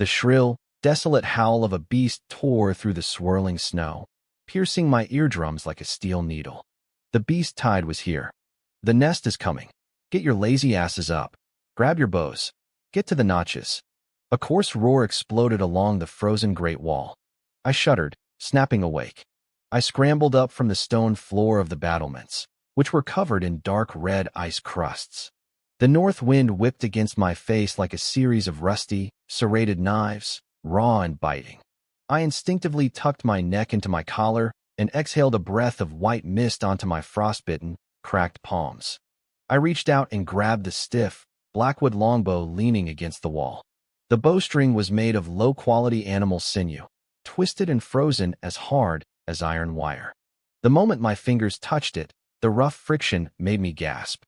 The shrill, desolate howl of a beast tore through the swirling snow, piercing my eardrums like a steel needle. The beast tide was here. The nest is coming. Get your lazy asses up. Grab your bows. Get to the notches. A coarse roar exploded along the frozen great wall. I shuddered, snapping awake. I scrambled up from the stone floor of the battlements, which were covered in dark red ice crusts. The north wind whipped against my face like a series of rusty, serrated knives, raw and biting. I instinctively tucked my neck into my collar and exhaled a breath of white mist onto my frostbitten, cracked palms. I reached out and grabbed the stiff, blackwood longbow leaning against the wall. The bowstring was made of low-quality animal sinew, twisted and frozen as hard as iron wire. The moment my fingers touched it, the rough friction made me gasp.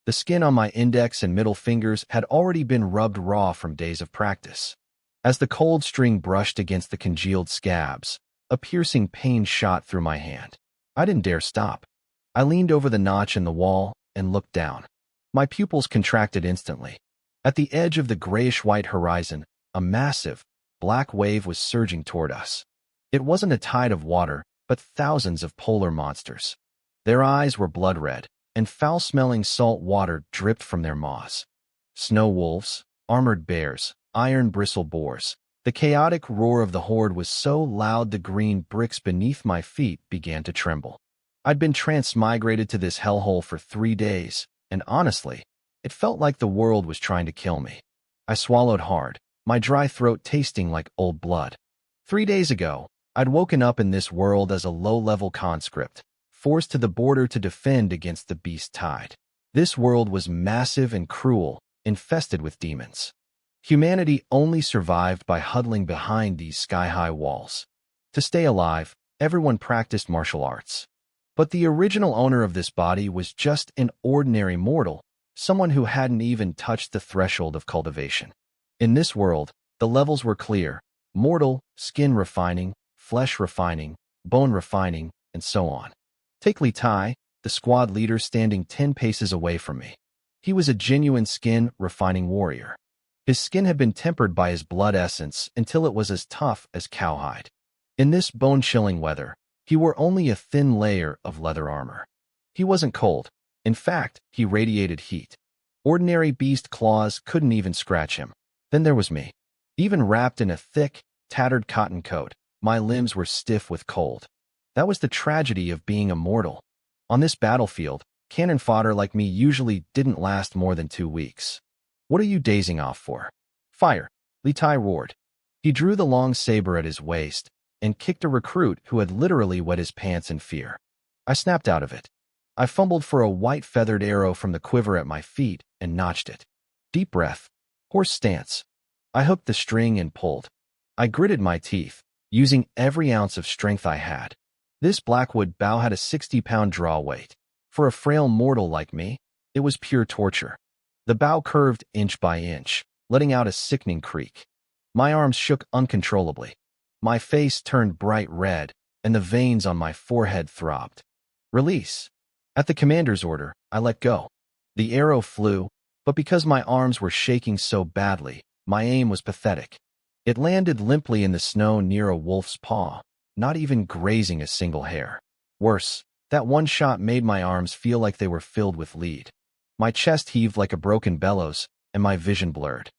The skin on my index and middle fingers had already been rubbed raw from days of practice. As the cold string brushed against the congealed scabs, a piercing pain shot through my hand. I didn't dare stop. I leaned over the notch in the wall and looked down. My pupils contracted instantly. At the edge of the grayish-white horizon, a massive, black wave was surging toward us. It wasn't a tide of water, but thousands of polar monsters. Their eyes were blood red, and foul-smelling salt water dripped from their maws. Snow wolves, armored bears, iron bristle boars. The chaotic roar of the horde was so loud the green bricks beneath my feet began to tremble. I'd been transmigrated to this hellhole for 3 days, and honestly, it felt like the world was trying to kill me. I swallowed hard, my dry throat tasting like old blood. 3 days ago, I'd woken up in this world as a low-level conscript, forced to the border to defend against the beast tide. This world was massive and cruel, infested with demons. Humanity only survived by huddling behind these sky-high walls. To stay alive, everyone practiced martial arts. But the original owner of this body was just an ordinary mortal, someone who hadn't even touched the threshold of cultivation. In this world, the levels were clear: mortal, skin refining, flesh refining, bone refining, and so on. Take Li Tai, the squad leader standing 10 paces away from me. He was a genuine skin-refining warrior. His skin had been tempered by his blood essence until it was as tough as cowhide. In this bone-chilling weather, he wore only a thin layer of leather armor. He wasn't cold. In fact, he radiated heat. Ordinary beast claws couldn't even scratch him. Then there was me. Even wrapped in a thick, tattered cotton coat, my limbs were stiff with cold. That was the tragedy of being a mortal. On this battlefield, cannon fodder like me usually didn't last more than 2 weeks. What are you dazing off for? Fire! Li Tai roared. He drew the long saber at his waist and kicked a recruit who had literally wet his pants in fear. I snapped out of it. I fumbled for a white feathered arrow from the quiver at my feet and notched it. Deep breath. Horse stance. I hooked the string and pulled. I gritted my teeth, using every ounce of strength I had. This blackwood bow had a 60-pound draw weight. For a frail mortal like me, it was pure torture. The bow curved inch by inch, letting out a sickening creak. My arms shook uncontrollably. My face turned bright red, and the veins on my forehead throbbed. Release. At the commander's order, I let go. The arrow flew, but because my arms were shaking so badly, my aim was pathetic. It landed limply in the snow near a wolf's paw, not even grazing a single hair. Worse, that one shot made my arms feel like they were filled with lead. My chest heaved like a broken bellows, and my vision blurred.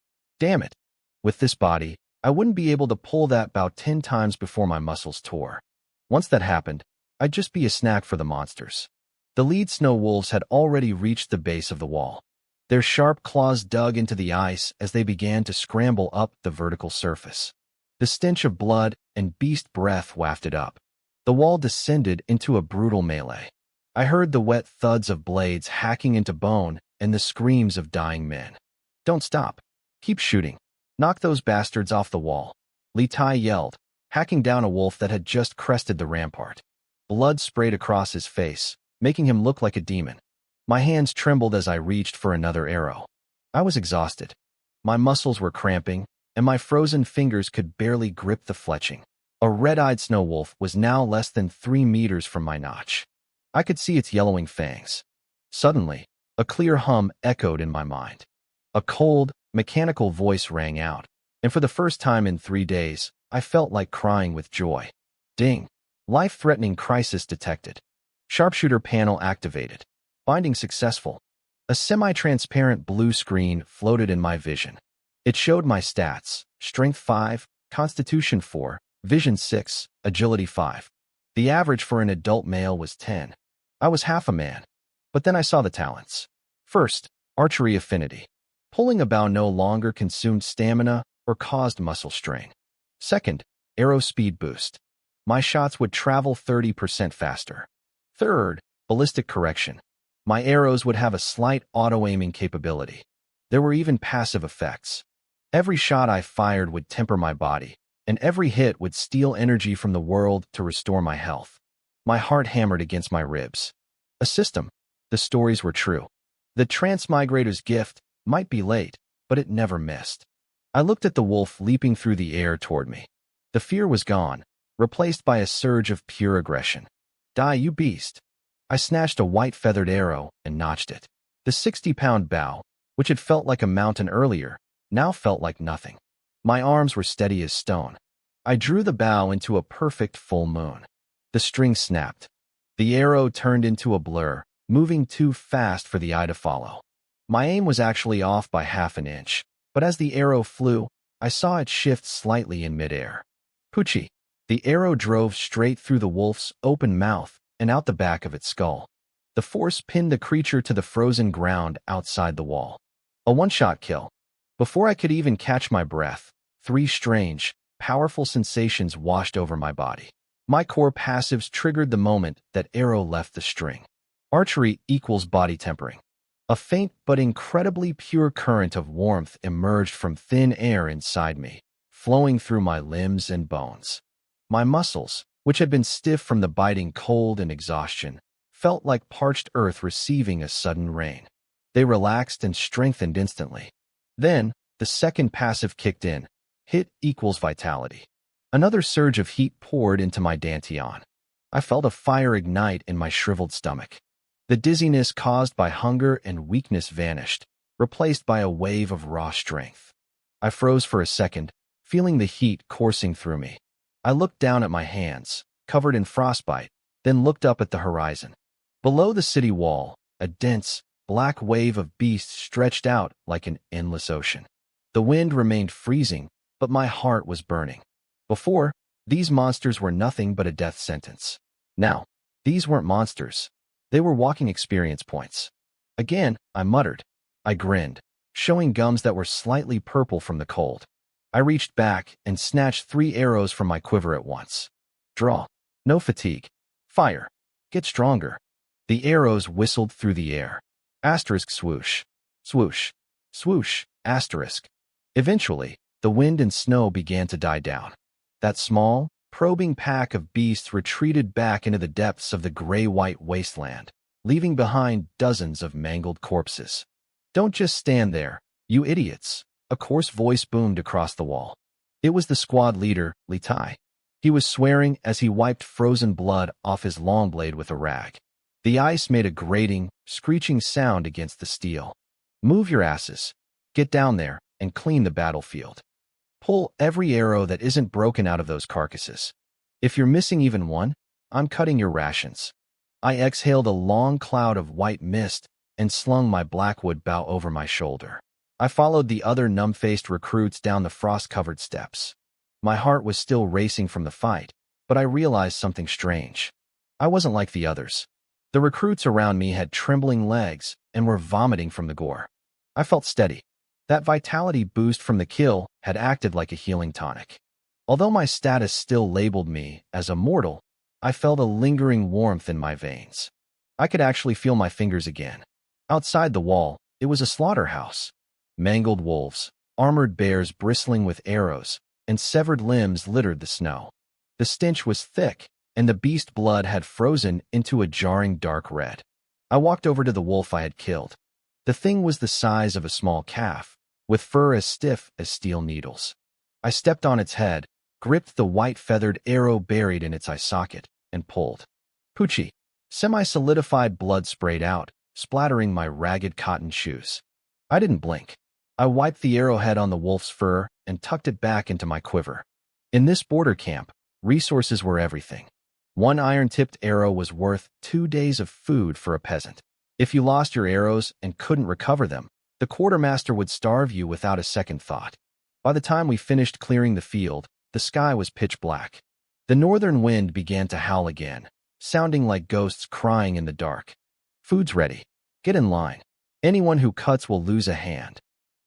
Damn it! With this body, I wouldn't be able to pull that bow 10 times before my muscles tore. Once that happened, I'd just be a snack for the monsters. The lead snow wolves had already reached the base of the wall. Their sharp claws dug into the ice as they began to scramble up the vertical surface. The stench of blood and beast breath wafted up. The wall descended into a brutal melee. I heard the wet thuds of blades hacking into bone and the screams of dying men. Don't stop. Keep shooting. Knock those bastards off the wall. Li Tai yelled, hacking down a wolf that had just crested the rampart. Blood sprayed across his face, making him look like a demon. My hands trembled as I reached for another arrow. I was exhausted. My muscles were cramping, and my frozen fingers could barely grip the fletching. A red-eyed snow wolf was now less than 3 meters from my notch. I could see its yellowing fangs. Suddenly, a clear hum echoed in my mind. A cold, mechanical voice rang out. and for the first time in 3 days, I felt like crying with joy. Ding! Life-threatening crisis detected. Sharpshooter panel activated. Binding successful. A semi-transparent blue screen floated in my vision. It showed my stats: Strength 5, Constitution 4, Vision 6, Agility 5. The average for an adult male was 10. I was half a man. But then I saw the talents. First, archery affinity. Pulling a bow no longer consumed stamina or caused muscle strain. Second, arrow speed boost. My shots would travel 30% faster. Third, ballistic correction. My arrows would have a slight auto-aiming capability. There were even passive effects. Every shot I fired would temper my body, and every hit would steal energy from the world to restore my health. My heart hammered against my ribs. A system. The stories were true. The transmigrator's gift might be late, but it never missed. I looked at the wolf leaping through the air toward me. The fear was gone, replaced by a surge of pure aggression. Die, you beast! I snatched a white feathered arrow and notched it. The 60-pound bow, which had felt like a mountain earlier, now felt like nothing. My arms were steady as stone. I drew the bow into a perfect full moon. The string snapped. The arrow turned into a blur, moving too fast for the eye to follow. My aim was actually off by half an inch, but as the arrow flew, I saw it shift slightly in midair. Poochie! The arrow drove straight through the wolf's open mouth and out the back of its skull. The force pinned the creature to the frozen ground outside the wall. A one-shot kill. Before I could even catch my breath, 3 strange, powerful sensations washed over my body. My core passives triggered the moment that arrow left the string. Archery equals body tempering. A faint but incredibly pure current of warmth emerged from thin air inside me, flowing through my limbs and bones. My muscles, which had been stiff from the biting cold and exhaustion, felt like parched earth receiving a sudden rain. They relaxed and strengthened instantly. Then, the second passive kicked in. Hit equals vitality. Another surge of heat poured into my dantian. I felt a fire ignite in my shriveled stomach. The dizziness caused by hunger and weakness vanished, replaced by a wave of raw strength. I froze for a second, feeling the heat coursing through me. I looked down at my hands, covered in frostbite, then looked up at the horizon. Below the city wall, a dense, black wave of beasts stretched out like an endless ocean. The wind remained freezing, but my heart was burning. Before, these monsters were nothing but a death sentence. Now, these weren't monsters. They were walking experience points. Again, I muttered. I grinned, showing gums that were slightly purple from the cold. I reached back and snatched 3 arrows from my quiver at once. Draw. No fatigue. Fire. Get stronger. The arrows whistled through the air. Asterisk swoosh. Swoosh. Swoosh. Asterisk. Eventually, the wind and snow began to die down. That small, probing pack of beasts retreated back into the depths of the gray-white wasteland, leaving behind dozens of mangled corpses. Don't just stand there, you idiots, a coarse voice boomed across the wall. It was the squad leader, Litai. He was swearing as he wiped frozen blood off his long blade with a rag. The ice made a grating, screeching sound against the steel. Move your asses. Get down there and clean the battlefield. Pull every arrow that isn't broken out of those carcasses. If you're missing even one, I'm cutting your rations. I exhaled a long cloud of white mist and slung my blackwood bow over my shoulder. I followed the other numb-faced recruits down the frost-covered steps. My heart was still racing from the fight, but I realized something strange. I wasn't like the others. The recruits around me had trembling legs and were vomiting from the gore. I felt steady. That vitality boost from the kill had acted like a healing tonic. Although my status still labeled me as a mortal, I felt a lingering warmth in my veins. I could actually feel my fingers again. Outside the wall, it was a slaughterhouse. Mangled wolves, armored bears bristling with arrows, and severed limbs littered the snow. The stench was thick, and the beast blood had frozen into a jarring dark red. I walked over to the wolf I had killed. The thing was the size of a small calf, with fur as stiff as steel needles. I stepped on its head, gripped the white feathered arrow buried in its eye socket, and pulled. Poochie. Semi-solidified blood sprayed out, splattering my ragged cotton shoes. I didn't blink. I wiped the arrowhead on the wolf's fur and tucked it back into my quiver. In this border camp, resources were everything. One iron-tipped arrow was worth 2 days of food for a peasant. If you lost your arrows and couldn't recover them, the quartermaster would starve you without a second thought. By the time we finished clearing the field, the sky was pitch black. The northern wind began to howl again, sounding like ghosts crying in the dark. Food's ready. Get in line. Anyone who cuts will lose a hand.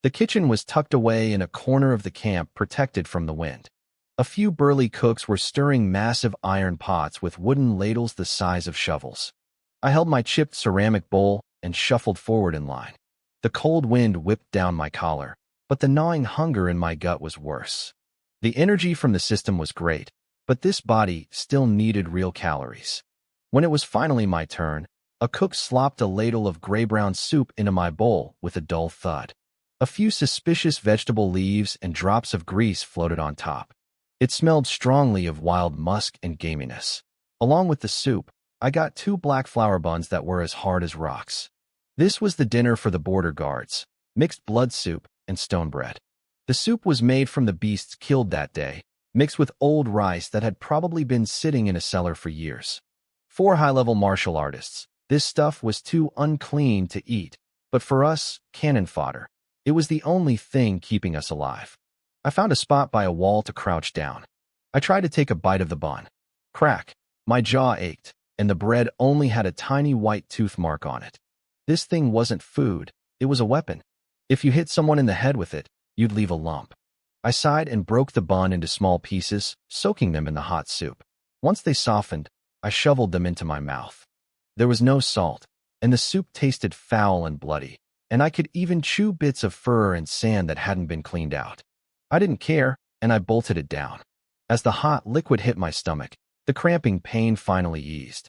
The kitchen was tucked away in a corner of the camp, protected from the wind. A few burly cooks were stirring massive iron pots with wooden ladles the size of shovels. I held my chipped ceramic bowl and shuffled forward in line. The cold wind whipped down my collar, but the gnawing hunger in my gut was worse. The energy from the system was great, but this body still needed real calories. When it was finally my turn, a cook slopped a ladle of gray-brown soup into my bowl with a dull thud. A few suspicious vegetable leaves and drops of grease floated on top. It smelled strongly of wild musk and gaminess. Along with the soup, I got 2 black flour buns that were as hard as rocks. This was the dinner for the border guards: mixed blood soup and stone bread. The soup was made from the beasts killed that day, mixed with old rice that had probably been sitting in a cellar for years. 4 high-level martial artists. This stuff was too unclean to eat, but for us, cannon fodder. It was the only thing keeping us alive. I found a spot by a wall to crouch down. I tried to take a bite of the bun. Crack. My jaw ached, and the bread only had a tiny white tooth mark on it. This thing wasn't food, it was a weapon. If you hit someone in the head with it, you'd leave a lump. I sighed and broke the bun into small pieces, soaking them in the hot soup. Once they softened, I shoveled them into my mouth. There was no salt, and the soup tasted foul and bloody, and I could even chew bits of fur and sand that hadn't been cleaned out. I didn't care, and I bolted it down. As the hot liquid hit my stomach, the cramping pain finally eased.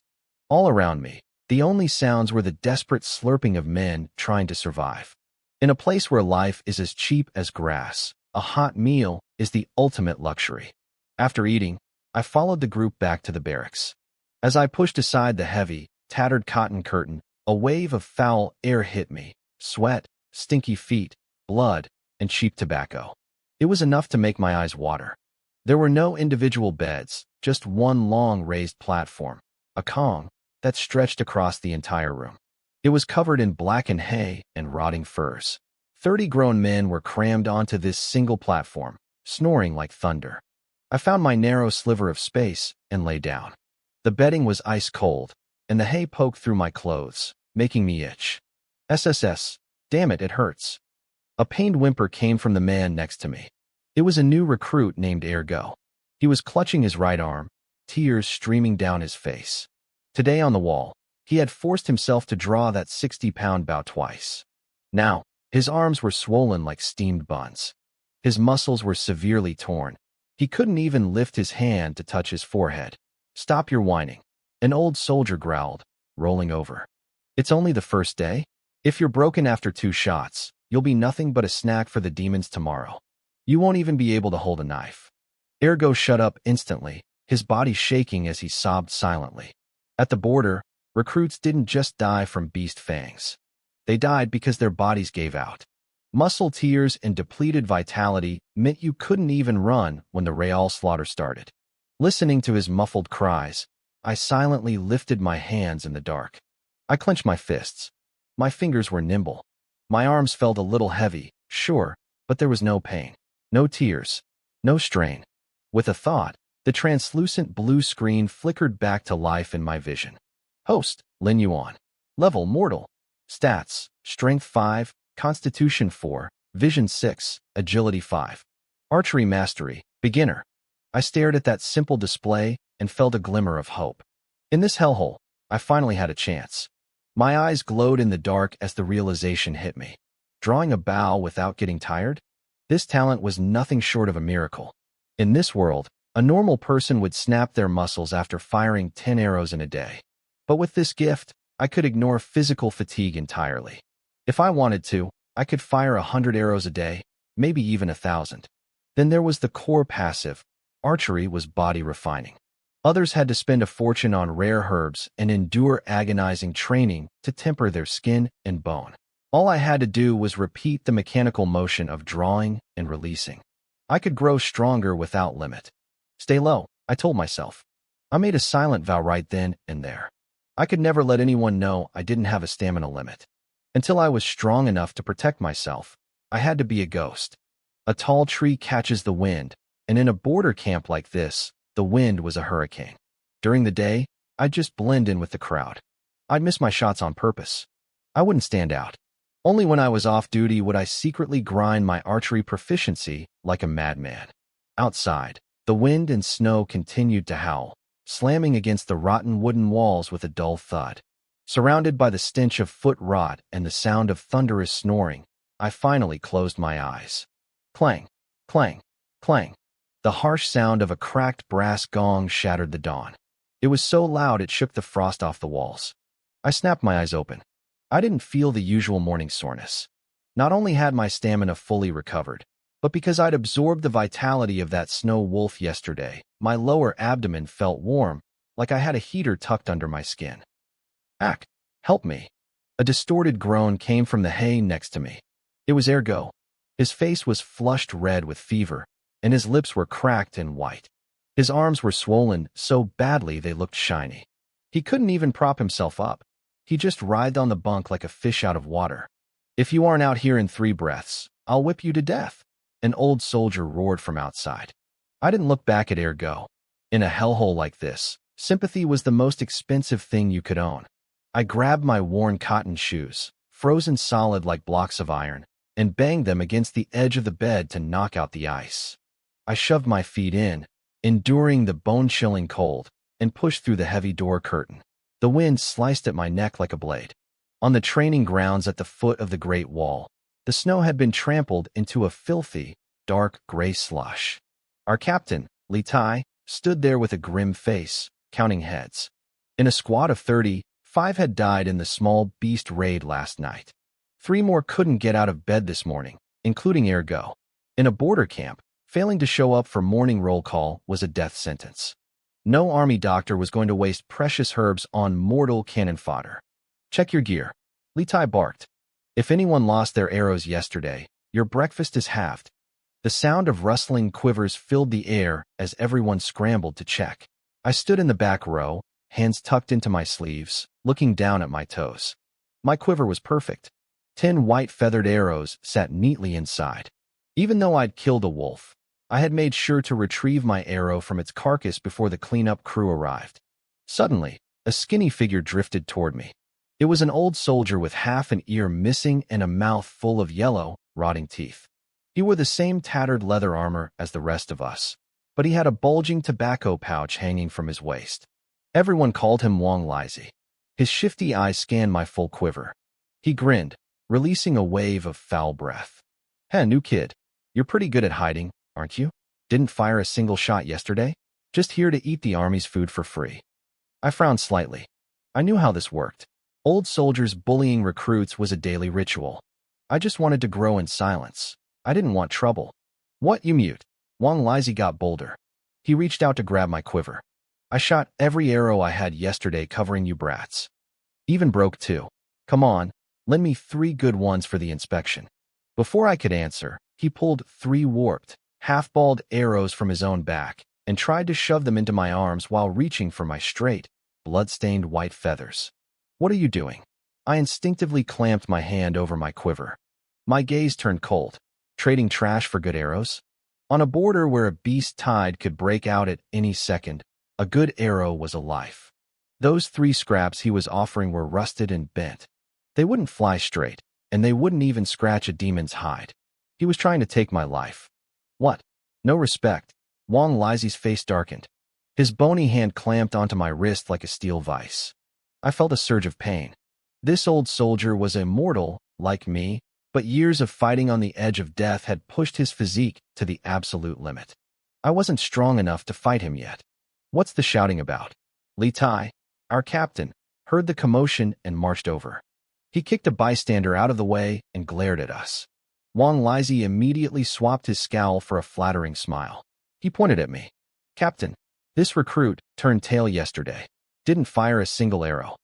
All around me, the only sounds were the desperate slurping of men trying to survive. In a place where life is as cheap as grass, a hot meal is the ultimate luxury. After eating, I followed the group back to the barracks. As I pushed aside the heavy, tattered cotton curtain, a wave of foul air hit me: sweat, stinky feet, blood, and cheap tobacco. It was enough to make my eyes water. There were no individual beds, just one long raised platform, a kong, that stretched across the entire room. It was covered in blackened hay and rotting furs. 30 grown men were crammed onto this single platform, snoring like thunder. I found my narrow sliver of space and lay down. The bedding was ice cold, and the hay poked through my clothes, making me itch. SSS, damn it, it hurts. A pained whimper came from the man next to me. It was a new recruit named Ergo. He was clutching his right arm, tears streaming down his face. Today on the wall, he had forced himself to draw that 60-pound bow twice. Now, his arms were swollen like steamed buns. His muscles were severely torn. He couldn't even lift his hand to touch his forehead. "Stop your whining," an old soldier growled, rolling over. "It's only the first day. If you're broken after 2 shots, you'll be nothing but a snack for the demons tomorrow. You won't even be able to hold a knife." Ergo shut up instantly, his body shaking as he sobbed silently. At the border, recruits didn't just die from beast fangs. They died because their bodies gave out. Muscle tears and depleted vitality meant you couldn't even run when the real slaughter started. Listening to his muffled cries, I silently lifted my hands in the dark. I clenched my fists. My fingers were nimble. My arms felt a little heavy, sure, but there was no pain, no tears, no strain. With a thought, the translucent blue screen flickered back to life in my vision. Host, Lin Yuan. Level, mortal. Stats, Strength 5, Constitution 4, Vision 6, Agility 5. Archery Mastery, Beginner. I stared at that simple display and felt a glimmer of hope. In this hellhole, I finally had a chance. My eyes glowed in the dark as the realization hit me. Drawing a bow without getting tired? This talent was nothing short of a miracle. In this world, a normal person would snap their muscles after firing 10 arrows in a day. But with this gift, I could ignore physical fatigue entirely. If I wanted to, I could fire 100 arrows a day, maybe even 1,000. Then there was the core passive. Archery was body refining. Others had to spend a fortune on rare herbs and endure agonizing training to temper their skin and bone. All I had to do was repeat the mechanical motion of drawing and releasing. I could grow stronger without limit. Stay low, I told myself. I made a silent vow right then and there. I could never let anyone know I didn't have a stamina limit. Until I was strong enough to protect myself, I had to be a ghost. A tall tree catches the wind, and in a border camp like this, the wind was a hurricane. During the day, I'd just blend in with the crowd. I'd miss my shots on purpose. I wouldn't stand out. Only when I was off duty would I secretly grind my archery proficiency like a madman. Outside, the wind and snow continued to howl, slamming against the rotten wooden walls with a dull thud. Surrounded by the stench of foot rot and the sound of thunderous snoring, I finally closed my eyes. Clang, clang, clang. The harsh sound of a cracked brass gong shattered the dawn. It was so loud it shook the frost off the walls. I snapped my eyes open. I didn't feel the usual morning soreness. Not only had my stamina fully recovered, but because I'd absorbed the vitality of that snow wolf yesterday, my lower abdomen felt warm, like I had a heater tucked under my skin. Ack, help me. A distorted groan came from the hay next to me. It was Ergo. His face was flushed red with fever, and his lips were cracked and white. His arms were swollen so badly they looked shiny. He couldn't even prop himself up. He just writhed on the bunk like a fish out of water. If you aren't out here in 3 breaths, I'll whip you to death, an old soldier roared from outside. I didn't look back at Ergo. In a hellhole like this, sympathy was the most expensive thing you could own. I grabbed my worn cotton shoes, frozen solid like blocks of iron, and banged them against the edge of the bed to knock out the ice. I shoved my feet in, enduring the bone-chilling cold, and pushed through the heavy door curtain. The wind sliced at my neck like a blade. On the training grounds at the foot of the Great Wall, the snow had been trampled into a filthy, dark gray slush. Our captain, Li Tai, stood there with a grim face, counting heads. In a squad of 30, 5 had died in the small beast raid last night. 3 more couldn't get out of bed this morning, including Ergo. In a border camp, failing to show up for morning roll call was a death sentence. No army doctor was going to waste precious herbs on mortal cannon fodder. Check your gear. Li Tai barked. If anyone lost their arrows yesterday, your breakfast is halved. The sound of rustling quivers filled the air as everyone scrambled to check. I stood in the back row, hands tucked into my sleeves, looking down at my toes. My quiver was perfect. 10 white feathered arrows sat neatly inside. Even though I'd killed a wolf, I had made sure to retrieve my arrow from its carcass before the cleanup crew arrived. Suddenly, a skinny figure drifted toward me. It was an old soldier with half an ear missing and a mouth full of yellow, rotting teeth. He wore the same tattered leather armor as the rest of us, but he had a bulging tobacco pouch hanging from his waist. Everyone called him Wang Lizi. His shifty eyes scanned my full quiver. He grinned, releasing a wave of foul breath. Hey, new kid, you're pretty good at hiding, aren't you? Didn't fire a single shot yesterday? Just here to eat the army's food for free. I frowned slightly. I knew how this worked. Old soldiers bullying recruits was a daily ritual. I just wanted to grow in silence. I didn't want trouble. What, you mute? Wang Lizi got bolder. He reached out to grab my quiver. I shot every arrow I had yesterday covering you brats. Even broke 2. Come on, lend me 3 good ones for the inspection. Before I could answer, he pulled 3 warped, half-balled arrows from his own back and tried to shove them into my arms while reaching for my straight, blood-stained white feathers. What are you doing? I instinctively clamped my hand over my quiver. My gaze turned cold. Trading trash for good arrows? On a border where a beast tide could break out at any second, a good arrow was a life. Those 3 scraps he was offering were rusted and bent. They wouldn't fly straight, and they wouldn't even scratch a demon's hide. He was trying to take my life. What? No respect. Wang Lizi's face darkened. His bony hand clamped onto my wrist like a steel vise. I felt a surge of pain. This old soldier was immortal, like me, but years of fighting on the edge of death had pushed his physique to the absolute limit. I wasn't strong enough to fight him yet. What's the shouting about? Li Tai, our captain, heard the commotion and marched over. He kicked a bystander out of the way and glared at us. Wang Lizi immediately swapped his scowl for a flattering smile. He pointed at me. Captain, this recruit turned tail yesterday. Didn't fire a single arrow.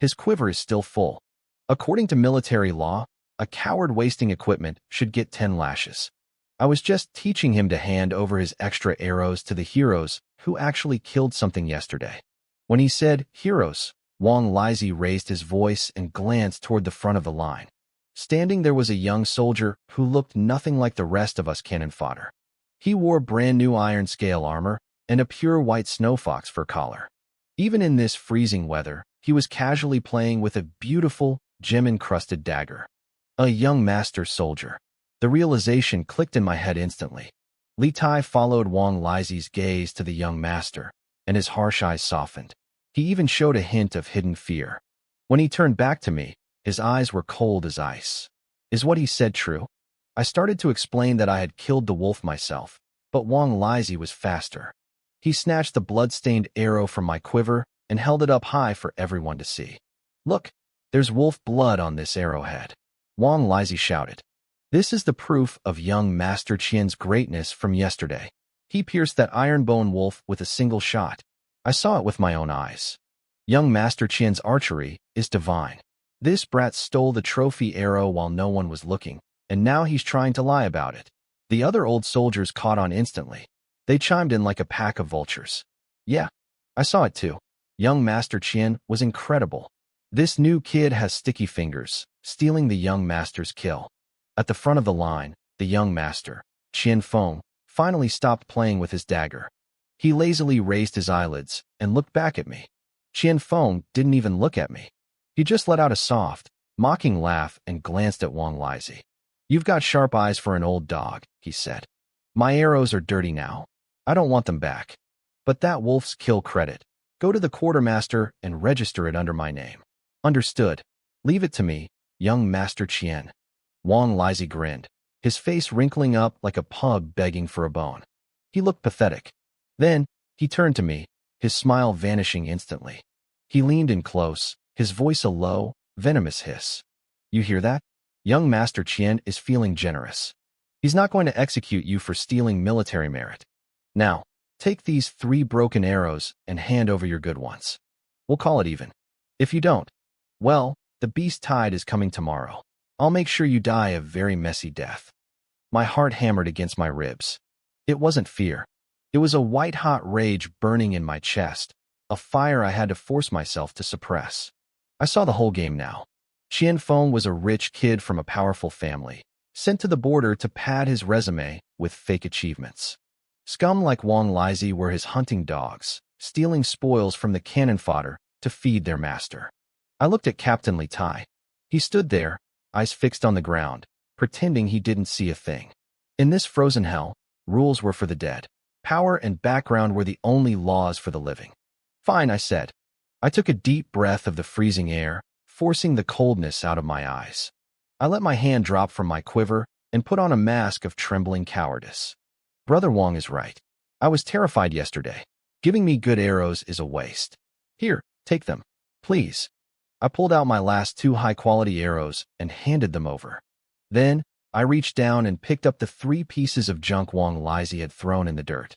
His quiver is still full. According to military law, A coward wasting equipment should get 10 lashes. I was just teaching him to hand over his extra arrows to the heroes who actually killed something yesterday. When he said, "Heroes," Wang Lizi raised his voice and glanced toward the front of the line. Standing there was a young soldier who looked nothing like the rest of us cannon fodder. He wore brand-new iron scale armor and a pure white snowfox fur collar. Even in this freezing weather, he was casually playing with a beautiful, gem-encrusted dagger. A young master soldier. The realization clicked in my head instantly. Li Tai followed Wang Lizi's gaze to the young master, and his harsh eyes softened. He even showed a hint of hidden fear. When he turned back to me, his eyes were cold as ice. Is what he said true? I started to explain that I had killed the wolf myself, but Wang Lizi was faster. He snatched the blood-stained arrow from my quiver and held it up high for everyone to see. "Look, there's wolf blood on this arrowhead," Wang Lizi shouted. "This is the proof of young Master Qian's greatness from yesterday. He pierced that iron-bone wolf with a single shot. I saw it with my own eyes. Young Master Qian's archery is divine. This brat stole the trophy arrow while no one was looking, and now he's trying to lie about it." The other old soldiers caught on instantly. They chimed in like a pack of vultures. "Yeah, I saw it too. Young Master Qian was incredible. This new kid has sticky fingers, stealing the young master's kill." At the front of the line, the young master, Qian Feng, finally stopped playing with his dagger. He lazily raised his eyelids and looked back at me. Qian Feng didn't even look at me. He just let out a soft, mocking laugh and glanced at Wang Lizi. "You've got sharp eyes for an old dog," he said. "My arrows are dirty now. I don't want them back. But that wolf's kill credit. Go to the quartermaster and register it under my name." "Understood. Leave it to me, young Master Qian." Wang Lizi grinned, his face wrinkling up like a pug begging for a bone. He looked pathetic. Then, he turned to me, his smile vanishing instantly. He leaned in close, his voice a low, venomous hiss. "You hear that? Young Master Qian is feeling generous. He's not going to execute you for stealing military merit. Now, take these 3 broken arrows and hand over your good ones. We'll call it even. If you don't, well, the beast tide is coming tomorrow. I'll make sure you die a very messy death." My heart hammered against my ribs. It wasn't fear. It was a white-hot rage burning in my chest, a fire I had to force myself to suppress. I saw the whole game now. Qian Feng was a rich kid from a powerful family, sent to the border to pad his resume with fake achievements. Scum like Wang Lizi were his hunting dogs, stealing spoils from the cannon fodder to feed their master. I looked at Captain Li Tai. He stood there, eyes fixed on the ground, pretending he didn't see a thing. In this frozen hell, rules were for the dead. Power and background were the only laws for the living. "Fine," I said. I took a deep breath of the freezing air, forcing the coldness out of my eyes. I let my hand drop from my quiver and put on a mask of trembling cowardice. Brother Wang is right. I was terrified yesterday. Giving me good arrows is a waste. Here, take them, please. I pulled out my last 2 high-quality arrows and handed them over. Then, I reached down and picked up the 3 pieces of junk Wang Lizi had thrown in the dirt.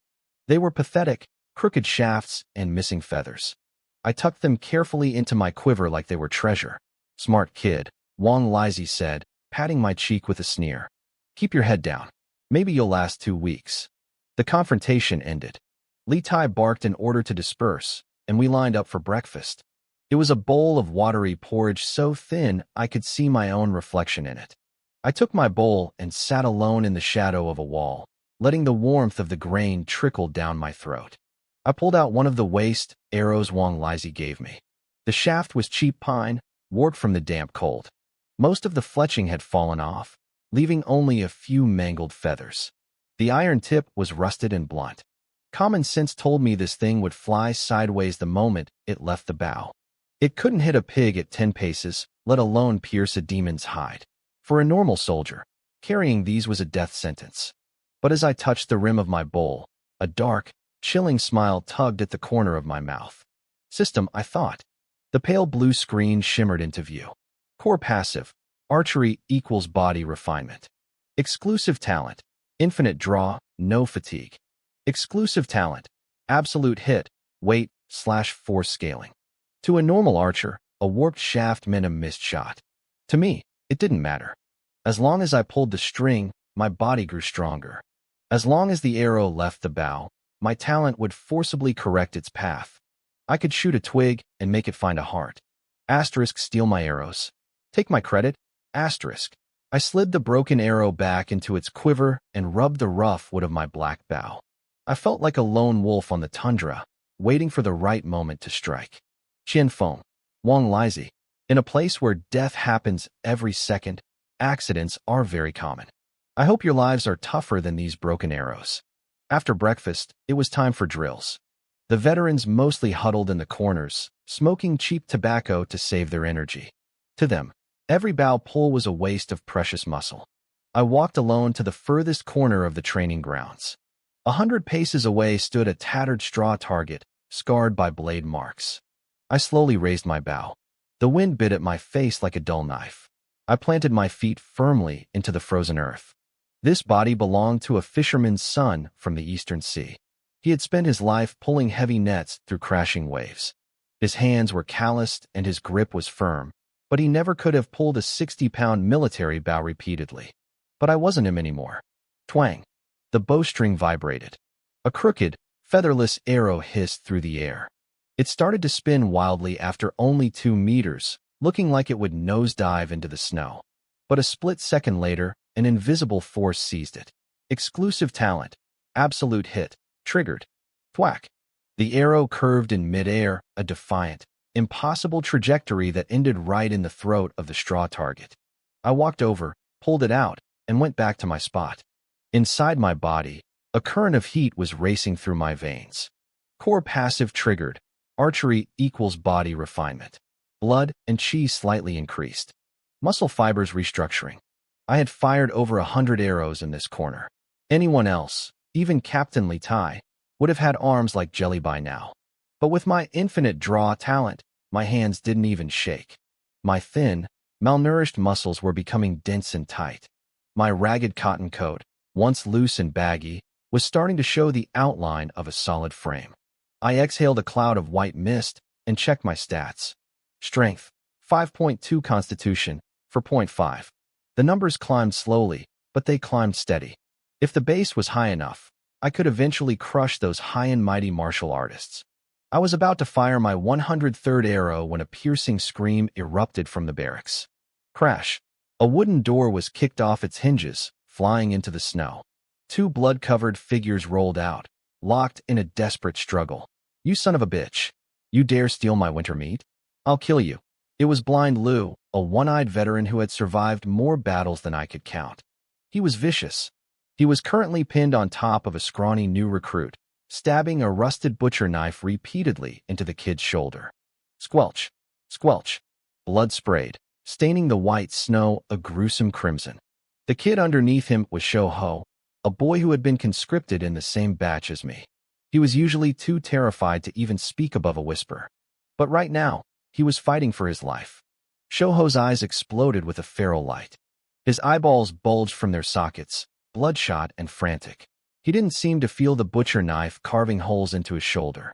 They were pathetic, crooked shafts and missing feathers. I tucked them carefully into my quiver like they were treasure. "Smart kid," Wang Lizi said, patting my cheek with a sneer. "Keep your head down. Maybe you'll last 2 weeks." The confrontation ended. Li Tai barked in order to disperse, and we lined up for breakfast. It was a bowl of watery porridge so thin I could see my own reflection in it. I took my bowl and sat alone in the shadow of a wall, letting the warmth of the grain trickle down my throat. I pulled out one of the waste arrows Wang Lizi gave me. The shaft was cheap pine, warped from the damp cold. Most of the fletching had fallen off, leaving only a few mangled feathers. The iron tip was rusted and blunt. Common sense told me this thing would fly sideways the moment it left the bow. It couldn't hit a pig at 10 paces, let alone pierce a demon's hide. For a normal soldier, carrying these was a death sentence. But as I touched the rim of my bowl, a dark, chilling smile tugged at the corner of my mouth. System, I thought. The pale blue screen shimmered into view. Core passive. Archery equals body refinement. Exclusive talent. Infinite draw, no fatigue. Exclusive talent. Absolute hit, weight/force scaling. To a normal archer, a warped shaft meant a missed shot. To me, it didn't matter. As long as I pulled the string, my body grew stronger. As long as the arrow left the bow, my talent would forcibly correct its path. I could shoot a twig and make it find a heart. Asterisk, steal my arrows. Take my credit. Asterisk. I slid the broken arrow back into its quiver and rubbed the rough wood of my black bow. I felt like a lone wolf on the tundra, waiting for the right moment to strike. Chin Feng, Wang Lizi. In a place where death happens every second, accidents are very common. I hope your lives are tougher than these broken arrows. After breakfast, it was time for drills. The veterans mostly huddled in the corners, smoking cheap tobacco to save their energy. To them, every bow pull was a waste of precious muscle. I walked alone to the furthest corner of the training grounds. 100 paces away stood a tattered straw target, scarred by blade marks. I slowly raised my bow. The wind bit at my face like a dull knife. I planted my feet firmly into the frozen earth. This body belonged to a fisherman's son from the eastern sea. He had spent his life pulling heavy nets through crashing waves. His hands were calloused and his grip was firm, but he never could have pulled a 60-pound military bow repeatedly. But I wasn't him anymore. Twang! The bowstring vibrated. A crooked, featherless arrow hissed through the air. It started to spin wildly after only 2 meters, looking like it would nosedive into the snow. But a split second later, an invisible force seized it. Exclusive talent. Absolute hit. Triggered. Thwack. The arrow curved in midair, a defiant, impossible trajectory that ended right in the throat of the straw target. I walked over, pulled it out, and went back to my spot. Inside my body, a current of heat was racing through my veins. Core passive triggered. Archery equals body refinement. Blood and chi slightly increased. Muscle fibers restructuring. I had fired over 100 arrows in this corner. Anyone else, even Captain Li Tai, would have had arms like jelly by now. But with my infinite draw talent, my hands didn't even shake. My thin, malnourished muscles were becoming dense and tight. My ragged cotton coat, once loose and baggy, was starting to show the outline of a solid frame. I exhaled a cloud of white mist and checked my stats. Strength, 5.2 Constitution, 4.5. The numbers climbed slowly, but they climbed steady. If the base was high enough, I could eventually crush those high and mighty martial artists. I was about to fire my 103rd arrow when a piercing scream erupted from the barracks. Crash! A wooden door was kicked off its hinges, flying into the snow. 2 blood-covered figures rolled out, locked in a desperate struggle. You son of a bitch. You dare steal my winter meat? I'll kill you. It was Blind Lou, a one-eyed veteran who had survived more battles than I could count. He was vicious. He was currently pinned on top of a scrawny new recruit, stabbing a rusted butcher knife repeatedly into the kid's shoulder. Squelch! Squelch! Blood sprayed, staining the white snow a gruesome crimson. The kid underneath him was Shou Ho, a boy who had been conscripted in the same batch as me. He was usually too terrified to even speak above a whisper. But right now, he was fighting for his life. Shou Ho's eyes exploded with a feral light. His eyeballs bulged from their sockets, bloodshot and frantic. He didn't seem to feel the butcher knife carving holes into his shoulder.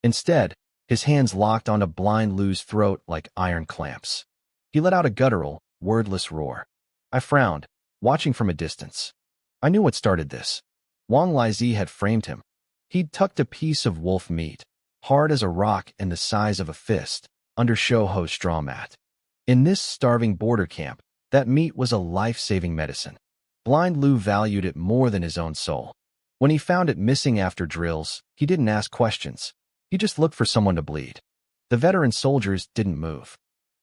Instead, his hands locked onto Blind Lou's throat like iron clamps. He let out a guttural, wordless roar. I frowned, watching from a distance. I knew what started this. Wang Lizi had framed him. He'd tucked a piece of wolf meat, hard as a rock and the size of a fist, under Shou Ho's straw mat. In this starving border camp, that meat was a life-saving medicine. Blind Lou valued it more than his own soul. When he found it missing after drills, he didn't ask questions. He just looked for someone to bleed. The veteran soldiers didn't move.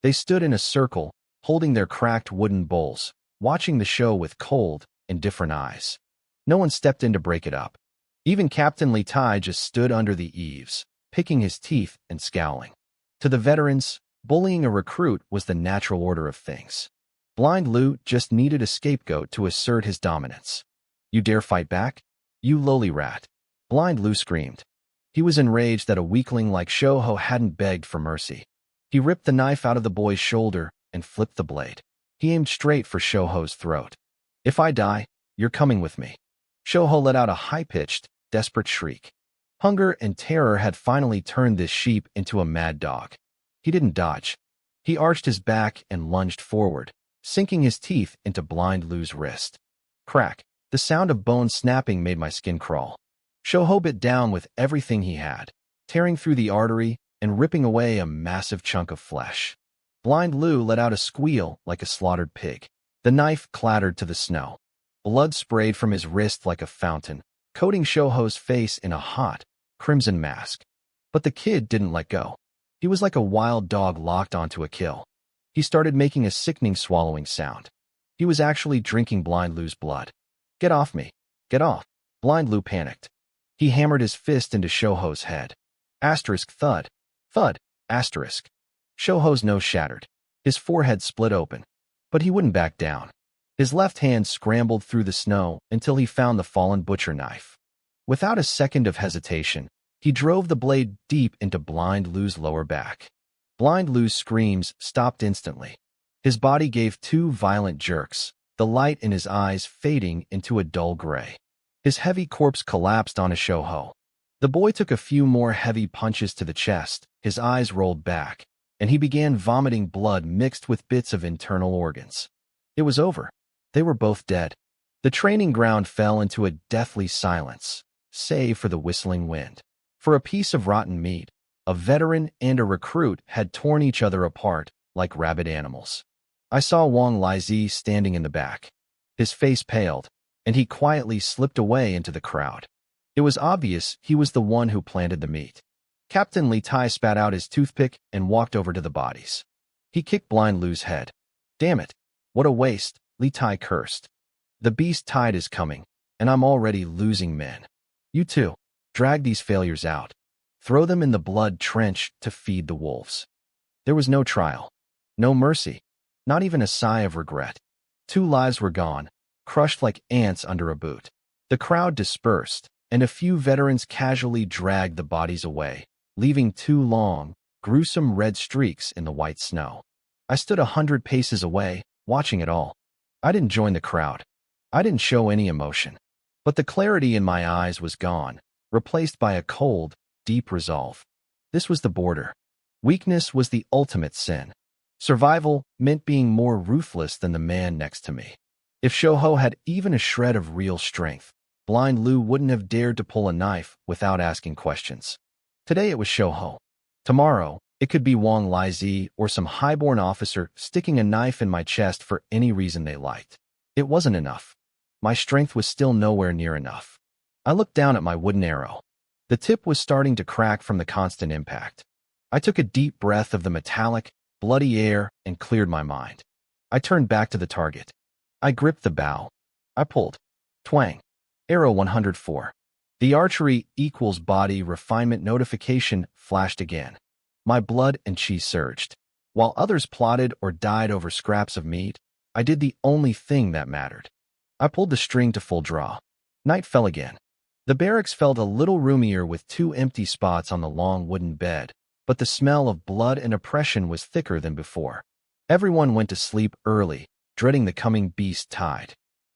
They stood in a circle, holding their cracked wooden bowls, watching the show with cold, indifferent eyes. No one stepped in to break it up. Even Captain Li Tai just stood under the eaves, picking his teeth and scowling. To the veterans, bullying a recruit was the natural order of things. Blind Lou just needed a scapegoat to assert his dominance. You dare fight back? You lowly rat. Blind Lou screamed. He was enraged that a weakling like Shou Ho hadn't begged for mercy. He ripped the knife out of the boy's shoulder and flipped the blade. He aimed straight for Shou Ho's throat. If I die, you're coming with me. Shou Ho let out a high-pitched, desperate shriek. Hunger and terror had finally turned this sheep into a mad dog. He didn't dodge. He arched his back and lunged forward, sinking his teeth into Blind Lou's wrist. Crack. The sound of bone snapping made my skin crawl. Shoho bit down with everything he had, tearing through the artery and ripping away a massive chunk of flesh. Blind Lou let out a squeal like a slaughtered pig. The knife clattered to the snow. Blood sprayed from his wrist like a fountain, coating Shoho's face in a hot, crimson mask. But the kid didn't let go. He was like a wild dog locked onto a kill. He started making a sickening swallowing sound. He was actually drinking Blind Lou's blood. Get off me. Get off. Blind Lou panicked. He hammered his fist into Shoho's head. Asterisk thud. Thud. Asterisk. Shoho's nose shattered. His forehead split open. But he wouldn't back down. His left hand scrambled through the snow until he found the fallen butcher knife. Without a second of hesitation, he drove the blade deep into Blind Lou's lower back. Blind Lou's screams stopped instantly. His body gave 2 violent jerks, the light in his eyes fading into a dull gray. His heavy corpse collapsed onto Shoho. The boy took a few more heavy punches to the chest, his eyes rolled back, and he began vomiting blood mixed with bits of internal organs. It was over. They were both dead. The training ground fell into a deathly silence, save for the whistling wind. For a piece of rotten meat, a veteran and a recruit had torn each other apart like rabid animals. I saw Wang Lizi standing in the back. His face paled, and he quietly slipped away into the crowd. It was obvious he was the one who planted the meat. Captain Li Tai spat out his toothpick and walked over to the bodies. He kicked Blind Lou's head. Damn it. What a waste, Li Tai cursed. The beast tide is coming, and I'm already losing men. You too. Drag these failures out. Throw them in the blood trench to feed the wolves. There was no trial. No mercy. Not even a sigh of regret. 2 lives were gone, crushed like ants under a boot. The crowd dispersed, and a few veterans casually dragged the bodies away, leaving 2 long, gruesome red streaks in the white snow. I stood 100 paces away, watching it all. I didn't join the crowd. I didn't show any emotion. But the clarity in my eyes was gone, replaced by a cold, deep resolve. This was the border. Weakness was the ultimate sin. Survival meant being more ruthless than the man next to me. If Shoho had even a shred of real strength, Blind Lou wouldn't have dared to pull a knife without asking questions. Today it was Shoho. Tomorrow, it could be Wang Lizi or some highborn officer sticking a knife in my chest for any reason they liked. It wasn't enough. My strength was still nowhere near enough. I looked down at my wooden arrow. The tip was starting to crack from the constant impact. I took a deep breath of the metallic, bloody air and cleared my mind. I turned back to the target. I gripped the bow. I pulled. Twang. Arrow 104. The archery equals body refinement notification flashed again. My blood and chi surged. While others plotted or died over scraps of meat, I did the only thing that mattered. I pulled the string to full draw. Night fell again. The barracks felt a little roomier with 2 empty spots on the long wooden bed, but the smell of blood and oppression was thicker than before. Everyone went to sleep early, dreading the coming beast tide.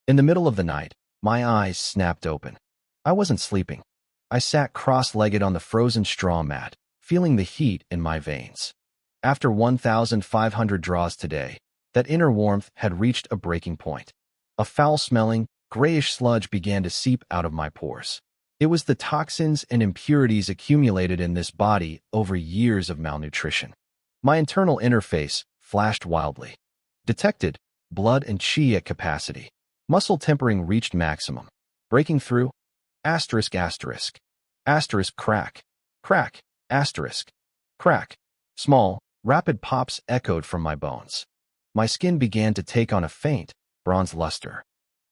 In the middle of the night, my eyes snapped open. I wasn't sleeping. I sat cross-legged on the frozen straw mat, feeling the heat in my veins. After 1,500 draws today, that inner warmth had reached a breaking point. A foul-smelling, grayish sludge began to seep out of my pores. It was the toxins and impurities accumulated in this body over years of malnutrition. My internal interface flashed wildly. Detected, blood and chi at capacity. Muscle tempering reached maximum. Breaking through? Asterisk asterisk. Asterisk crack. Crack. Asterisk. Crack. Small, rapid pops echoed from my bones. My skin began to take on a faint, bronze luster.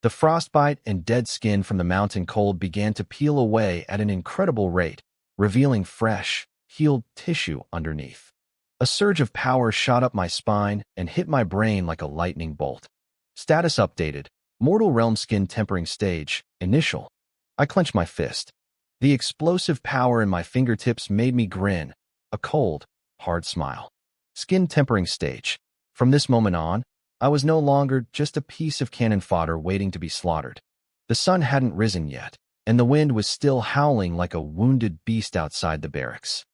The frostbite and dead skin from the mountain cold began to peel away at an incredible rate, revealing fresh, healed tissue underneath. A surge of power shot up my spine and hit my brain like a lightning bolt. Status updated. Mortal Realm Skin Tempering Stage, Initial. I clenched my fist. The explosive power in my fingertips made me grin, a cold, hard smile. Skin Tempering Stage. From this moment on, I was no longer just a piece of cannon fodder waiting to be slaughtered. The sun hadn't risen yet, and the wind was still howling like a wounded beast outside the barracks.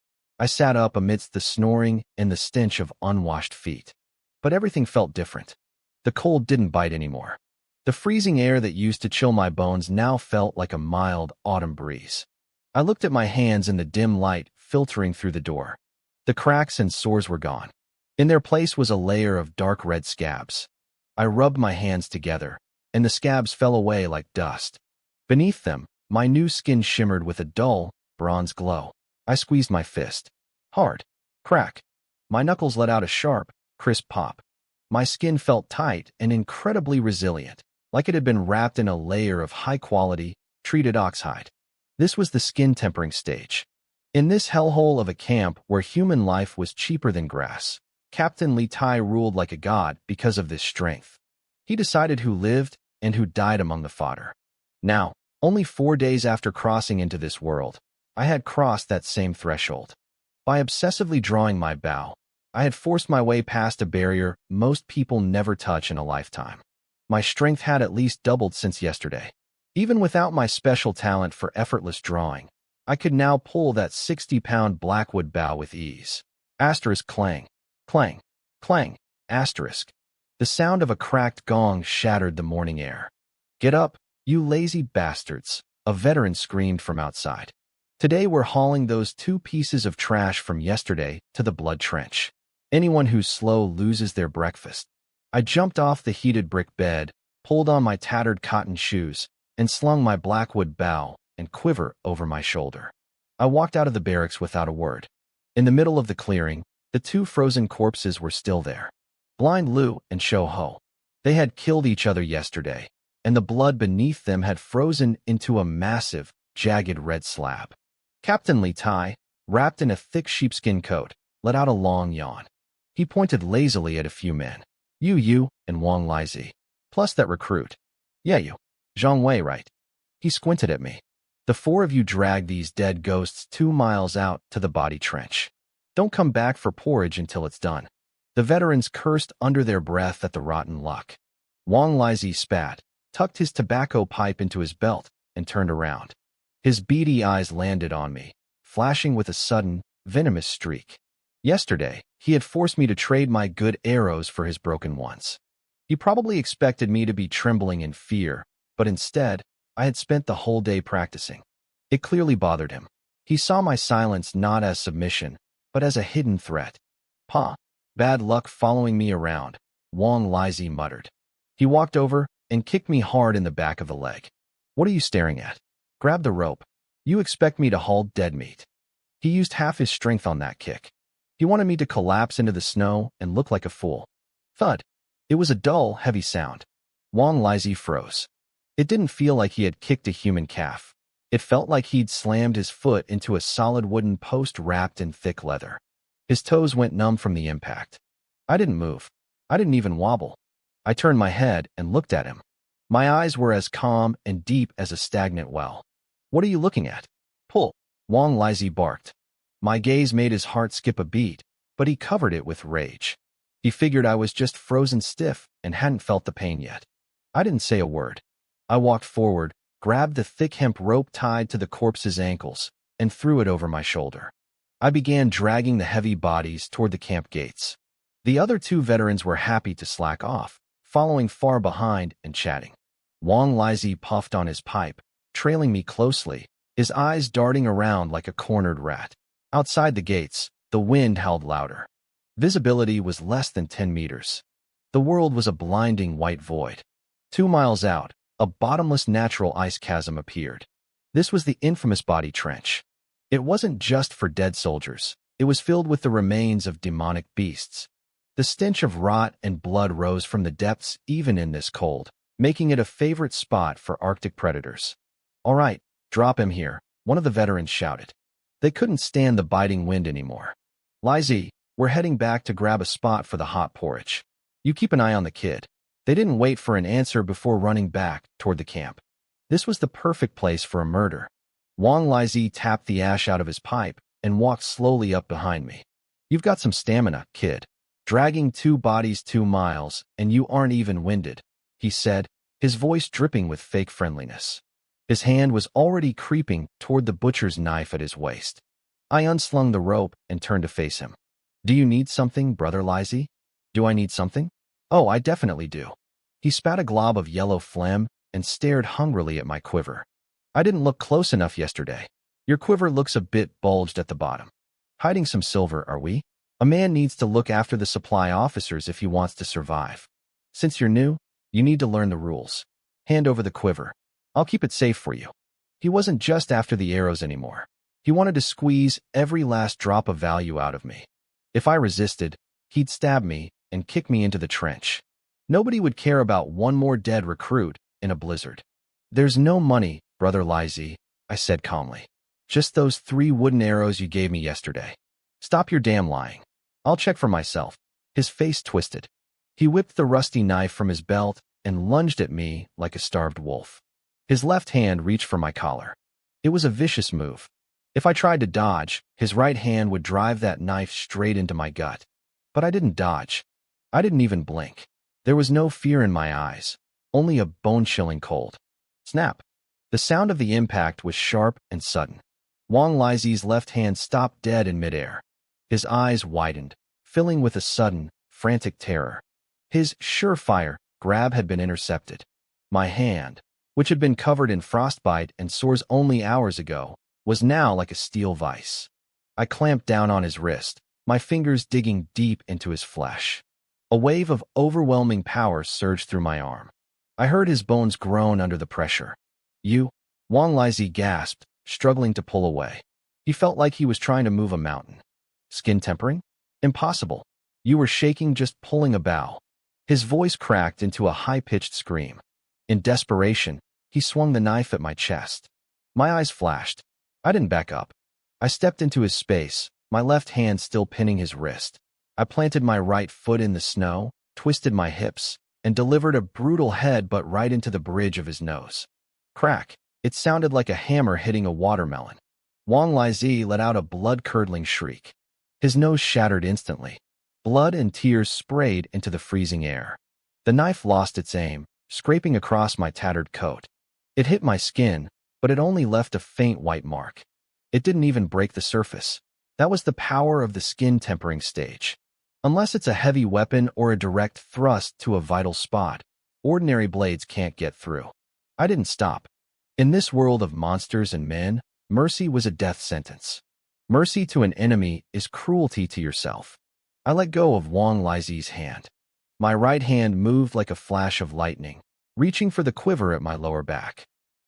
I sat up amidst the snoring and the stench of unwashed feet. But everything felt different. The cold didn't bite anymore. The freezing air that used to chill my bones now felt like a mild autumn breeze. I looked at my hands in the dim light filtering through the door. The cracks and sores were gone. In their place was a layer of dark red scabs. I rubbed my hands together, and the scabs fell away like dust. Beneath them, my new skin shimmered with a dull, bronze glow. I squeezed my fist. Hard. Crack. My knuckles let out a sharp, crisp pop. My skin felt tight and incredibly resilient, like it had been wrapped in a layer of high-quality, treated oxhide. This was the skin tempering stage. In this hellhole of a camp where human life was cheaper than grass, Captain Li Tai ruled like a god because of this strength. He decided who lived and who died among the fodder. Now, only 4 days after crossing into this world, I had crossed that same threshold. By obsessively drawing my bow, I had forced my way past a barrier most people never touch in a lifetime. My strength had at least doubled since yesterday. Even without my special talent for effortless drawing, I could now pull that 60-pound blackwood bow with ease. Asterisk clang, clang, clang, asterisk. The sound of a cracked gong shattered the morning air. "Get up, you lazy bastards," a veteran screamed from outside. "Today we're hauling those 2 pieces of trash from yesterday to the blood trench. Anyone who's slow loses their breakfast." I jumped off the heated brick bed, pulled on my tattered cotton shoes, and slung my blackwood bow and quiver over my shoulder. I walked out of the barracks without a word. In the middle of the clearing, the 2 frozen corpses were still there. Blind Lu and Shou Ho. They had killed each other yesterday, and the blood beneath them had frozen into a massive, jagged red slab. Captain Li Tai, wrapped in a thick sheepskin coat, let out a long yawn. He pointed lazily at a few men. You and Wang Lizi. Plus that recruit. Yeah, you. Zhang Wei, right? He squinted at me. The 4 of you dragged these dead ghosts 2 miles out to the body trench. Don't come back for porridge until it's done. The veterans cursed under their breath at the rotten luck. Wang Lizi spat, tucked his tobacco pipe into his belt, and turned around. His beady eyes landed on me, flashing with a sudden, venomous streak. Yesterday, he had forced me to trade my good arrows for his broken ones. He probably expected me to be trembling in fear, but instead, I had spent the whole day practicing. It clearly bothered him. He saw my silence not as submission, but as a hidden threat. "Pa, bad luck following me around," Wang Lizi muttered. He walked over and kicked me hard in the back of the leg. "What are you staring at? Grab the rope. You expect me to haul dead meat." He used half his strength on that kick. He wanted me to collapse into the snow and look like a fool. Thud. It was a dull, heavy sound. Wang Lizi froze. It didn't feel like he had kicked a human calf. It felt like he'd slammed his foot into a solid wooden post wrapped in thick leather. His toes went numb from the impact. I didn't move. I didn't even wobble. I turned my head and looked at him. My eyes were as calm and deep as a stagnant well. "What are you looking at?" "Pull," Wang Lizi barked. My gaze made his heart skip a beat, but he covered it with rage. He figured I was just frozen stiff and hadn't felt the pain yet. I didn't say a word. I walked forward, grabbed the thick hemp rope tied to the corpse's ankles, and threw it over my shoulder. I began dragging the heavy bodies toward the camp gates. The other 2 veterans were happy to slack off, following far behind and chatting. Wang Lizi puffed on his pipe, trailing me closely, his eyes darting around like a cornered rat. Outside the gates, the wind howled louder. Visibility was less than 10 meters. The world was a blinding white void. 2 miles out, a bottomless natural ice chasm appeared. This was the infamous body trench. It wasn't just for dead soldiers. It was filled with the remains of demonic beasts. The stench of rot and blood rose from the depths even in this cold, making it a favorite spot for Arctic predators. "All right, drop him here," one of the veterans shouted. They couldn't stand the biting wind anymore. "Lizi, we're heading back to grab a spot for the hot porridge. You keep an eye on the kid." They didn't wait for an answer before running back toward the camp. This was the perfect place for a murder. Wang Lizi tapped the ash out of his pipe and walked slowly up behind me. "You've got some stamina, kid. Dragging 2 bodies 2 miles, and you aren't even winded," he said, his voice dripping with fake friendliness. His hand was already creeping toward the butcher's knife at his waist. I unslung the rope and turned to face him. "Do you need something, Brother Lizi?" "Do I need something?" Oh, I definitely do. He spat a glob of yellow phlegm and stared hungrily at my quiver. I didn't look close enough yesterday. Your quiver looks a bit bulged at the bottom. Hiding some silver, are we? A man needs to look after the supply officers if he wants to survive. Since you're new, you need to learn the rules. Hand over the quiver. I'll keep it safe for you. He wasn't just after the arrows anymore. He wanted to squeeze every last drop of value out of me. If I resisted, he'd stab me and kick me into the trench. Nobody would care about one more dead recruit in a blizzard. There's no money, Brother Lizzie, I said calmly. Just those 3 wooden arrows you gave me yesterday. Stop your damn lying. I'll check for myself. His face twisted. He whipped the rusty knife from his belt and lunged at me like a starved wolf. His left hand reached for my collar. It was a vicious move. If I tried to dodge, his right hand would drive that knife straight into my gut. But I didn't dodge. I didn't even blink. There was no fear in my eyes, only a bone-chilling cold. Snap. The sound of the impact was sharp and sudden. Wang Lizi's left hand stopped dead in midair. His eyes widened, filling with a sudden, frantic terror. His surefire grab had been intercepted. My hand, which had been covered in frostbite and sores only hours ago, was now like a steel vise. I clamped down on his wrist, my fingers digging deep into his flesh. A wave of overwhelming power surged through my arm. I heard his bones groan under the pressure. You? Wang Lizi gasped, struggling to pull away. He felt like he was trying to move a mountain. Skin tempering? Impossible. You were shaking just pulling a bow. His voice cracked into a high-pitched scream. In desperation, he swung the knife at my chest. My eyes flashed. I didn't back up. I stepped into his space, my left hand still pinning his wrist. I planted my right foot in the snow, twisted my hips, and delivered a brutal headbutt right into the bridge of his nose. Crack. It sounded like a hammer hitting a watermelon. Wang Lizi let out a blood-curdling shriek. His nose shattered instantly. Blood and tears sprayed into the freezing air. The knife lost its aim, scraping across my tattered coat. It hit my skin, but it only left a faint white mark. It didn't even break the surface. That was the power of the skin tempering stage. Unless it's a heavy weapon or a direct thrust to a vital spot, ordinary blades can't get through. I didn't stop. In this world of monsters and men, mercy was a death sentence. Mercy to an enemy is cruelty to yourself. I let go of Wang Lizi's hand. My right hand moved like a flash of lightning, reaching for the quiver at my lower back.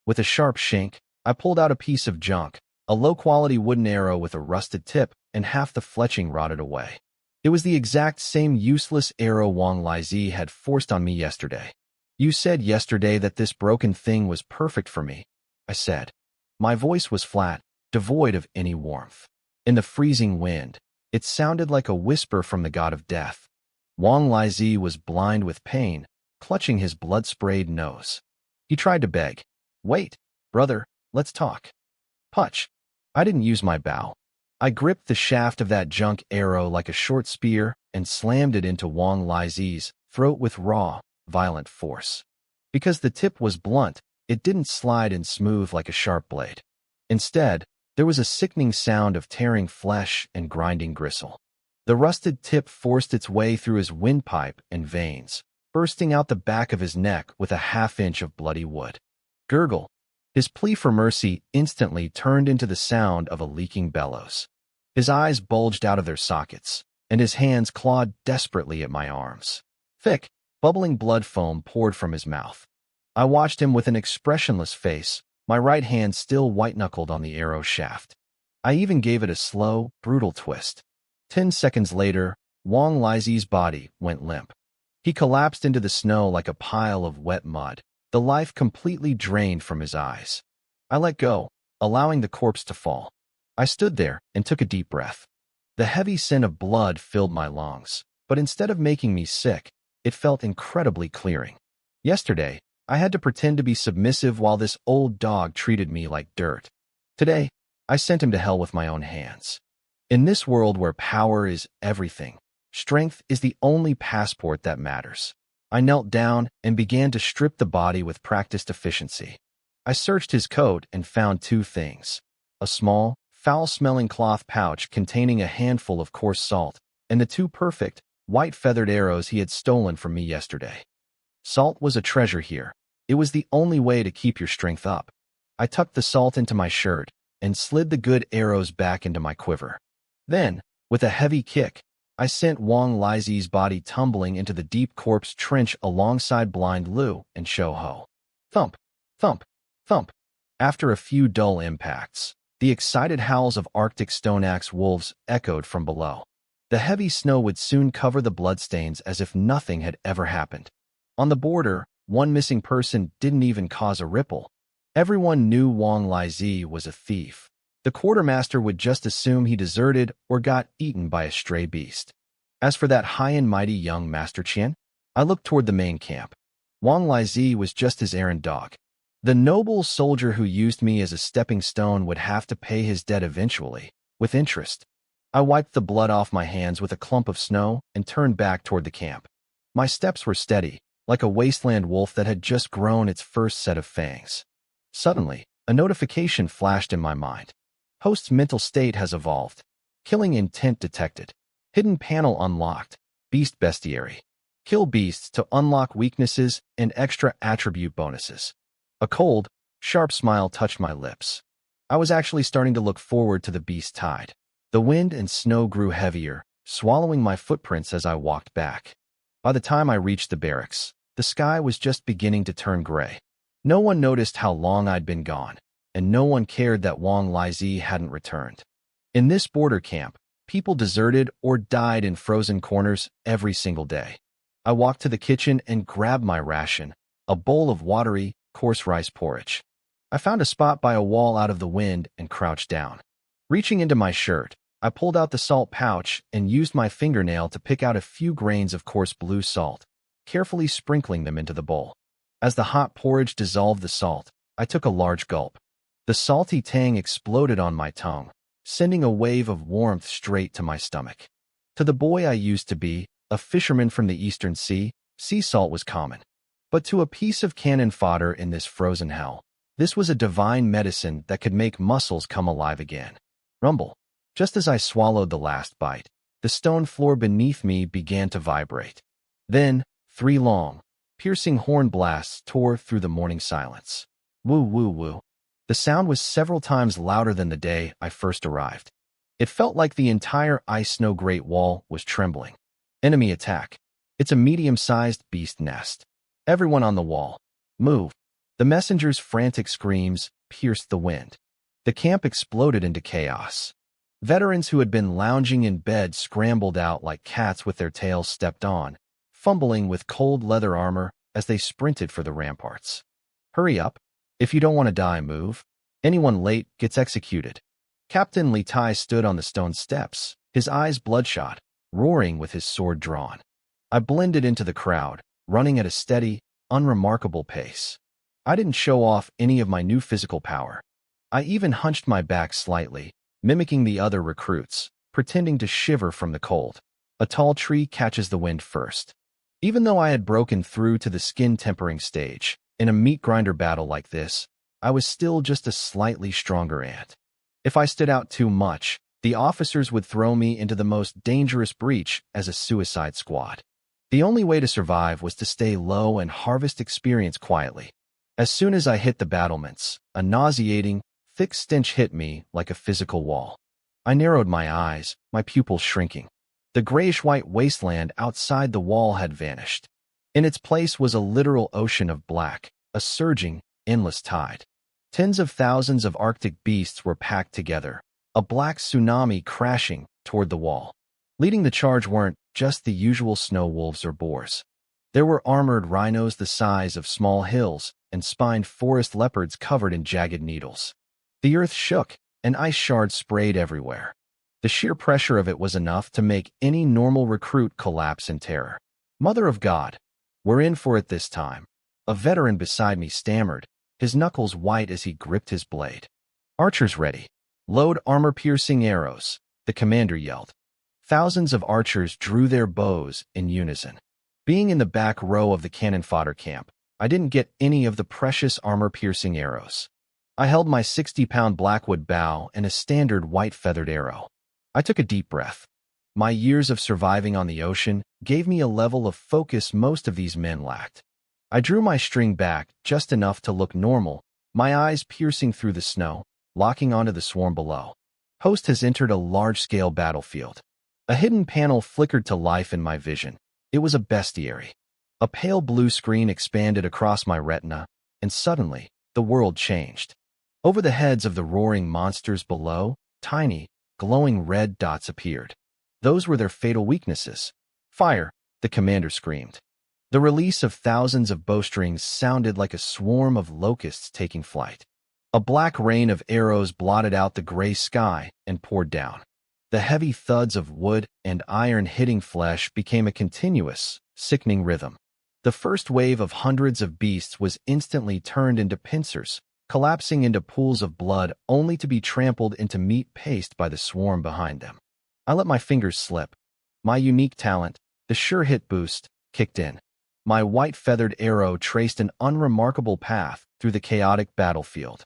With a sharp shink, I pulled out a piece of junk, a low-quality wooden arrow with a rusted tip and half the fletching rotted away. It was the exact same useless arrow Wang Lizi had forced on me yesterday. You said yesterday that this broken thing was perfect for me, I said. My voice was flat, devoid of any warmth. In the freezing wind, it sounded like a whisper from the god of death. Wang Lizi was blind with pain, clutching his blood-sprayed nose. He tried to beg. Wait, brother, let's talk. Punch. I didn't use my bow. I gripped the shaft of that junk arrow like a short spear and slammed it into Wang Lizi's throat with raw, violent force. Because the tip was blunt, it didn't slide and smooth like a sharp blade. Instead, there was a sickening sound of tearing flesh and grinding gristle. The rusted tip forced its way through his windpipe and veins, bursting out the back of his neck with a half-inch of bloody wood. Gurgle. His plea for mercy instantly turned into the sound of a leaking bellows. His eyes bulged out of their sockets, and his hands clawed desperately at my arms. Thick, bubbling blood foam poured from his mouth. I watched him with an expressionless face, my right hand still white-knuckled on the arrow shaft. I even gave it a slow, brutal twist. 10 seconds later, Wang Lizi's body went limp. He collapsed into the snow like a pile of wet mud, the life completely drained from his eyes. I let go, allowing the corpse to fall. I stood there and took a deep breath. The heavy scent of blood filled my lungs, but instead of making me sick, it felt incredibly clearing. Yesterday, I had to pretend to be submissive while this old dog treated me like dirt. Today, I sent him to hell with my own hands. In this world where power is everything, strength is the only passport that matters. I knelt down and began to strip the body with practiced efficiency. I searched his coat and found 2 things: a small, foul-smelling cloth pouch containing a handful of coarse salt, and the 2 perfect, white feathered arrows he had stolen from me yesterday. Salt was a treasure here. It was the only way to keep your strength up. I tucked the salt into my shirt and slid the good arrows back into my quiver. Then, with a heavy kick, I sent Wang Lizi's body tumbling into the deep corpse trench alongside Blind Lu and Shou Ho. Thump, thump, thump. After a few dull impacts, the excited howls of Arctic stone-axe wolves echoed from below. The heavy snow would soon cover the bloodstains as if nothing had ever happened. On the border, one missing person didn't even cause a ripple. Everyone knew Wang Lizi was a thief. The quartermaster would just assume he deserted or got eaten by a stray beast. As for that high and mighty young Master Qian, I looked toward the main camp. Wang Lizi was just his errand dog. The noble soldier who used me as a stepping stone would have to pay his debt eventually, with interest. I wiped the blood off my hands with a clump of snow and turned back toward the camp. My steps were steady, like a wasteland wolf that had just grown its first set of fangs. Suddenly, a notification flashed in my mind. Host's mental state has evolved. Killing intent detected. Hidden panel unlocked. Beast bestiary. Kill beasts to unlock weaknesses and extra attribute bonuses. A cold, sharp smile touched my lips. I was actually starting to look forward to the beast tide. The wind and snow grew heavier, swallowing my footprints as I walked back. By the time I reached the barracks, the sky was just beginning to turn gray. No one noticed how long I'd been gone, and no one cared that Wang Lizi hadn't returned. In this border camp, people deserted or died in frozen corners every single day. I walked to the kitchen and grabbed my ration, a bowl of watery, coarse rice porridge. I found a spot by a wall out of the wind and crouched down. Reaching into my shirt, I pulled out the salt pouch and used my fingernail to pick out a few grains of coarse blue salt, carefully sprinkling them into the bowl. As the hot porridge dissolved the salt, I took a large gulp. The salty tang exploded on my tongue, sending a wave of warmth straight to my stomach. To the boy I used to be, a fisherman from the Eastern Sea, sea salt was common. But to a piece of cannon fodder in this frozen hell, this was a divine medicine that could make muscles come alive again. Rumble. Just as I swallowed the last bite, the stone floor beneath me began to vibrate. Then, 3 long, piercing horn blasts tore through the morning silence. Woo woo woo. The sound was several times louder than the day I first arrived. It felt like the entire ice-snow Great Wall was trembling. Enemy attack. It's a medium-sized beast nest. Everyone on the wall. Move. The messenger's frantic screams pierced the wind. The camp exploded into chaos. Veterans who had been lounging in bed scrambled out like cats with their tails stepped on, fumbling with cold leather armor as they sprinted for the ramparts. Hurry up. If you don't want to die, move. Anyone late gets executed. Captain Li Tai stood on the stone steps, his eyes bloodshot, roaring with his sword drawn. I blended into the crowd, running at a steady, unremarkable pace. I didn't show off any of my new physical power. I even hunched my back slightly, mimicking the other recruits, pretending to shiver from the cold. A tall tree catches the wind first. Even though I had broken through to the skin-tempering stage, in a meat-grinder battle like this, I was still just a slightly stronger ant. If I stood out too much, the officers would throw me into the most dangerous breach as a suicide squad. The only way to survive was to stay low and harvest experience quietly. As soon as I hit the battlements, a nauseating, thick stench hit me like a physical wall. I narrowed my eyes, my pupils shrinking. The grayish-white wasteland outside the wall had vanished. In its place was a literal ocean of black, a surging, endless tide. Tens of thousands of Arctic beasts were packed together, a black tsunami crashing toward the wall. Leading the charge weren't just the usual snow wolves or boars. There were armored rhinos the size of small hills and spined forest leopards covered in jagged needles. The earth shook, and ice shards sprayed everywhere. The sheer pressure of it was enough to make any normal recruit collapse in terror. Mother of God, we're in for it this time. A veteran beside me stammered, his knuckles white as he gripped his blade. Archers ready. Load armor-piercing arrows, the commander yelled. Thousands of archers drew their bows in unison. Being in the back row of the cannon fodder camp, I didn't get any of the precious armor-piercing arrows. I held my 60-pound blackwood bow and a standard white feathered arrow. I took a deep breath. My years of surviving on the ocean gave me a level of focus most of these men lacked. I drew my string back just enough to look normal, my eyes piercing through the snow, locking onto the swarm below. Host has entered a large-scale battlefield. A hidden panel flickered to life in my vision. It was a bestiary. A pale blue screen expanded across my retina, and suddenly, the world changed. Over the heads of the roaring monsters below, tiny, glowing red dots appeared. Those were their fatal weaknesses. Fire, the commander screamed. The release of thousands of bowstrings sounded like a swarm of locusts taking flight. A black rain of arrows blotted out the gray sky and poured down. The heavy thuds of wood and iron hitting flesh became a continuous, sickening rhythm. The first wave of hundreds of beasts was instantly turned into pincers, collapsing into pools of blood only to be trampled into meat paste by the swarm behind them. I let my fingers slip. My unique talent, the sure hit boost, kicked in. My white-feathered arrow traced an unremarkable path through the chaotic battlefield.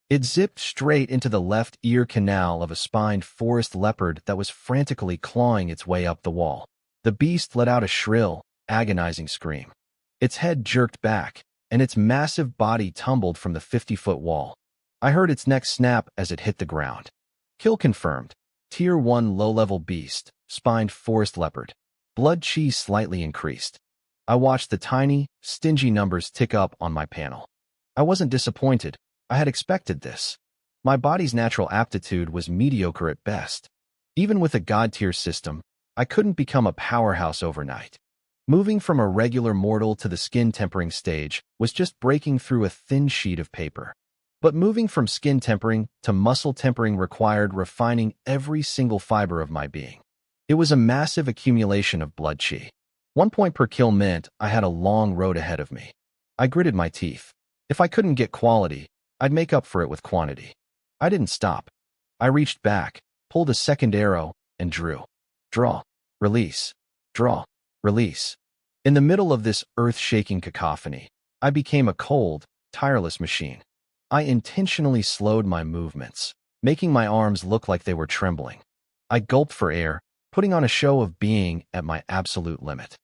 It zipped straight into the left ear canal of a spined forest leopard that was frantically clawing its way up the wall. The beast let out a shrill, agonizing scream. Its head jerked back, and its massive body tumbled from the 50-foot wall. I heard its neck snap as it hit the ground. Kill confirmed. Tier 1 low-level beast, spined forest leopard. Blood chi slightly increased. I watched the tiny, stingy numbers tick up on my panel. I wasn't disappointed. I had expected this. My body's natural aptitude was mediocre at best. Even with a god-tier system, I couldn't become a powerhouse overnight. Moving from a regular mortal to the skin tempering stage was just breaking through a thin sheet of paper. But moving from skin tempering to muscle tempering required refining every single fiber of my being. It was a massive accumulation of blood chi. 1 point per kill meant I had a long road ahead of me. I gritted my teeth. If I couldn't get quality, I'd make up for it with quantity. I didn't stop. I reached back, pulled a second arrow, and drew. Draw. Release. Draw. Release. In the middle of this earth-shaking cacophony, I became a cold, tireless machine. I intentionally slowed my movements, making my arms look like they were trembling. I gulped for air, putting on a show of being at my absolute limit.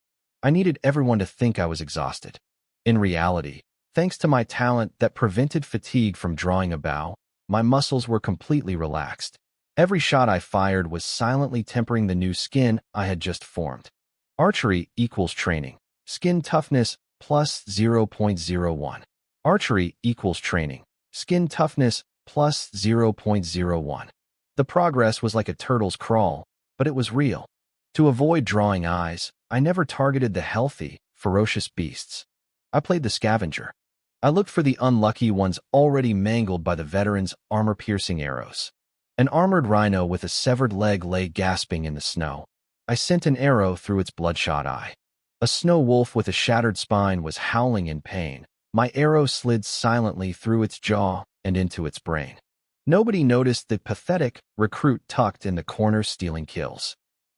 I needed everyone to think I was exhausted. In reality, thanks to my talent that prevented fatigue from drawing a bow, my muscles were completely relaxed. Every shot I fired was silently tempering the new skin I had just formed. Archery equals training. Skin toughness plus 0.01. Archery equals training. Skin toughness plus 0.01. The progress was like a turtle's crawl, but it was real. To avoid drawing eyes, I never targeted the healthy, ferocious beasts. I played the scavenger. I looked for the unlucky ones already mangled by the veterans' armor-piercing arrows. An armored rhino with a severed leg lay gasping in the snow. I sent an arrow through its bloodshot eye. A snow wolf with a shattered spine was howling in pain. My arrow slid silently through its jaw and into its brain. Nobody noticed the pathetic recruit tucked in the corner stealing kills.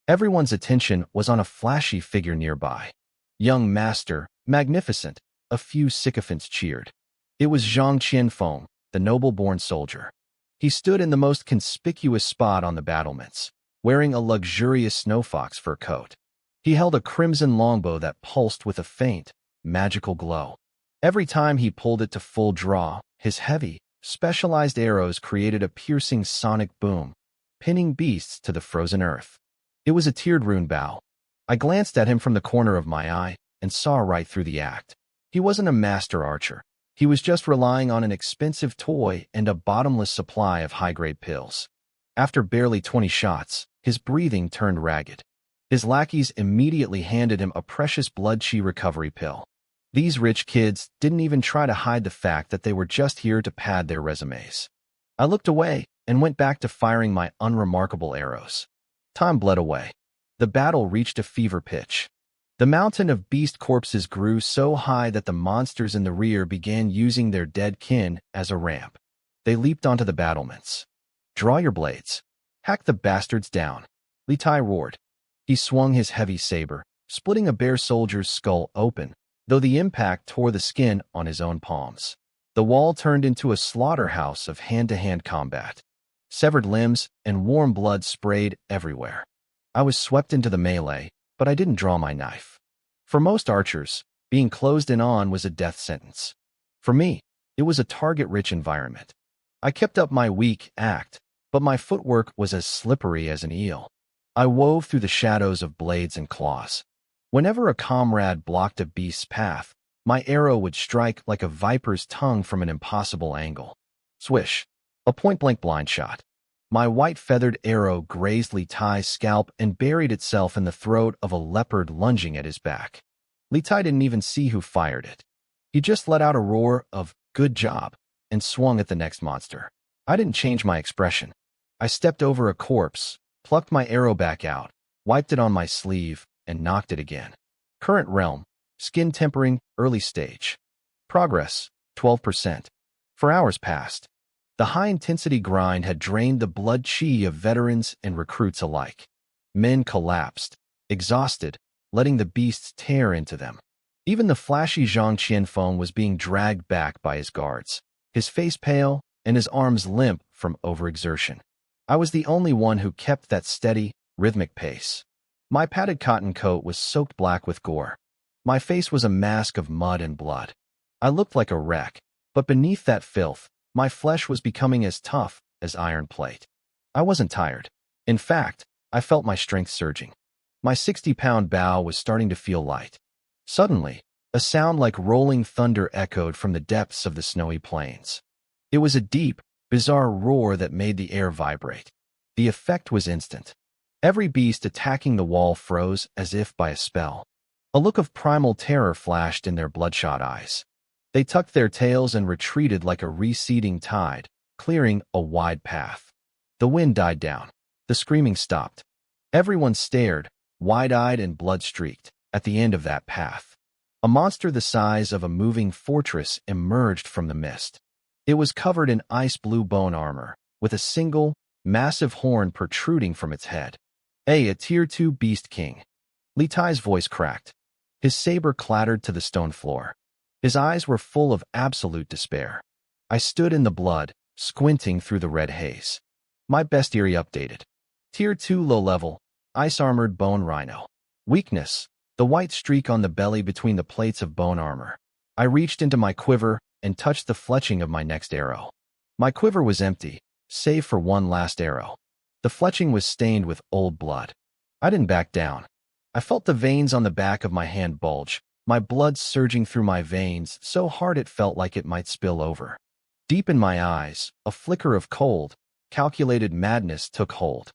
Everyone's attention was on a flashy figure nearby. Young master, magnificent, a few sycophants cheered. It was Zhang Qianfeng, the noble-born soldier. He stood in the most conspicuous spot on the battlements, wearing a luxurious snowfox fur coat. He held a crimson longbow that pulsed with a faint, magical glow. Every time he pulled it to full draw, his heavy, specialized arrows created a piercing sonic boom, pinning beasts to the frozen earth. It was a tiered rune bow. I glanced at him from the corner of my eye and saw right through the act. He wasn't a master archer. He was just relying on an expensive toy and a bottomless supply of high-grade pills. After barely 20 shots, his breathing turned ragged. His lackeys immediately handed him a precious blood chi recovery pill. These rich kids didn't even try to hide the fact that they were just here to pad their resumes. I looked away and went back to firing my unremarkable arrows. Time bled away. The battle reached a fever pitch. The mountain of beast corpses grew so high that the monsters in the rear began using their dead kin as a ramp. They leaped onto the battlements. Draw your blades. Hack the bastards down. Li Tai roared. He swung his heavy saber, splitting a bear soldier's skull open, though the impact tore the skin on his own palms. The wall turned into a slaughterhouse of hand-to-hand combat. Severed limbs and warm blood sprayed everywhere. I was swept into the melee, but I didn't draw my knife. For most archers, being closed in on was a death sentence. For me, it was a target-rich environment. I kept up my weak act, but my footwork was as slippery as an eel. I wove through the shadows of blades and claws. Whenever a comrade blocked a beast's path, my arrow would strike like a viper's tongue from an impossible angle. Swish! A point-blank blind shot. My white-feathered arrow grazed Litai's scalp and buried itself in the throat of a leopard lunging at his back. Litai didn't even see who fired it. He just let out a roar of, "Good job," and swung at the next monster. I didn't change my expression. I stepped over a corpse, plucked my arrow back out, wiped it on my sleeve, and knocked it again. Current realm, skin tempering, early stage. Progress, 12%. For hours passed. The high-intensity grind had drained the blood chi of veterans and recruits alike. Men collapsed, exhausted, letting the beasts tear into them. Even the flashy Zhang Qianfeng was being dragged back by his guards, his face pale and his arms limp from overexertion. I was the only one who kept that steady, rhythmic pace. My padded cotton coat was soaked black with gore. My face was a mask of mud and blood. I looked like a wreck, but beneath that filth, my flesh was becoming as tough as iron plate. I wasn't tired. In fact, I felt my strength surging. My 60-pound bow was starting to feel light. Suddenly, a sound like rolling thunder echoed from the depths of the snowy plains. It was a deep, bizarre roar that made the air vibrate. The effect was instant. Every beast attacking the wall froze as if by a spell. A look of primal terror flashed in their bloodshot eyes. They tucked their tails and retreated like a receding tide, clearing a wide path. The wind died down. The screaming stopped. Everyone stared, wide-eyed and blood-streaked, at the end of that path. A monster the size of a moving fortress emerged from the mist. It was covered in ice-blue bone armor, with a single, massive horn protruding from its head. A Tier 2 Beast King. Litai's voice cracked. His saber clattered to the stone floor. His eyes were full of absolute despair. I stood in the blood, squinting through the red haze. My bestiary updated. Tier 2 low-level, ice-armored bone rhino. Weakness, the white streak on the belly between the plates of bone armor. I reached into my quiver and touched the fletching of my next arrow. My quiver was empty, save for one last arrow. The fletching was stained with old blood. I didn't back down. I felt the veins on the back of my hand bulge, my blood surging through my veins so hard it felt like it might spill over. Deep in my eyes, a flicker of cold, calculated madness took hold.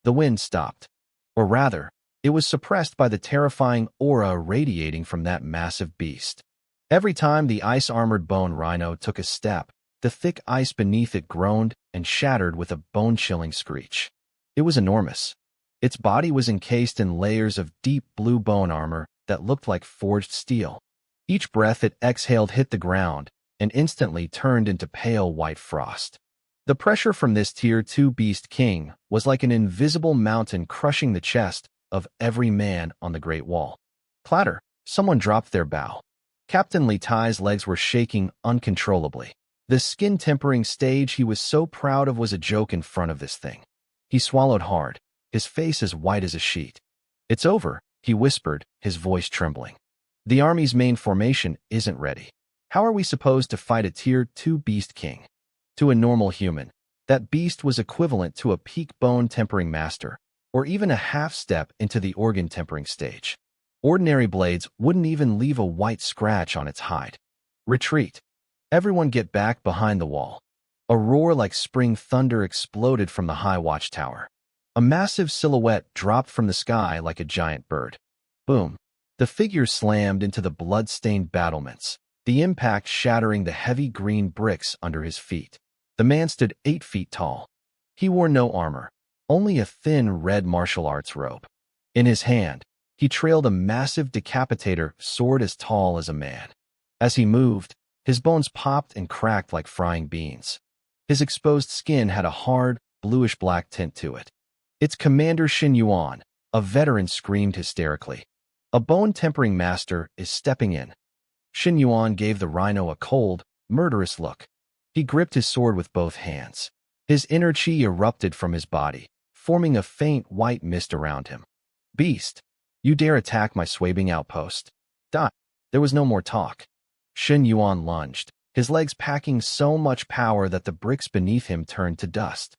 The wind stopped. Or rather, it was suppressed by the terrifying aura radiating from that massive beast. Every time the ice-armored bone rhino took a step, the thick ice beneath it groaned and shattered with a bone-chilling screech. It was enormous. Its body was encased in layers of deep blue bone armor that looked like forged steel. Each breath it exhaled hit the ground and instantly turned into pale white frost. The pressure from this Tier 2 Beast King was like an invisible mountain crushing the chest of every man on the Great Wall. Clatter! Someone dropped their bow. Captain Litai's legs were shaking uncontrollably. The skin-tempering stage he was so proud of was a joke in front of this thing. He swallowed hard, his face as white as a sheet. "It's over," he whispered, his voice trembling. "The army's main formation isn't ready. How are we supposed to fight a Tier 2 Beast King?" To a normal human, that beast was equivalent to a peak bone-tempering master, or even a half-step into the organ-tempering stage. Ordinary blades wouldn't even leave a white scratch on its hide. "Retreat! Everyone get back behind the wall." A roar like spring thunder exploded from the high watchtower. A massive silhouette dropped from the sky like a giant bird. Boom! The figure slammed into the blood-stained battlements, the impact shattering the heavy green bricks under his feet. The man stood 8 feet tall. He wore no armor, only a thin red martial arts robe. In his hand, he trailed a massive decapitator sword as tall as a man. As he moved, his bones popped and cracked like frying beans. His exposed skin had a hard, bluish-black tint to it. "It's Commander Xin Yuan," a veteran screamed hysterically. "A bone-tempering master is stepping in." Xin Yuan gave the rhino a cold, murderous look. He gripped his sword with both hands. His inner chi erupted from his body, forming a faint white mist around him. Beast, you dare attack my swabbing outpost? Die. There was no more talk. Shen Yuan lunged, his legs packing so much power that the bricks beneath him turned to dust.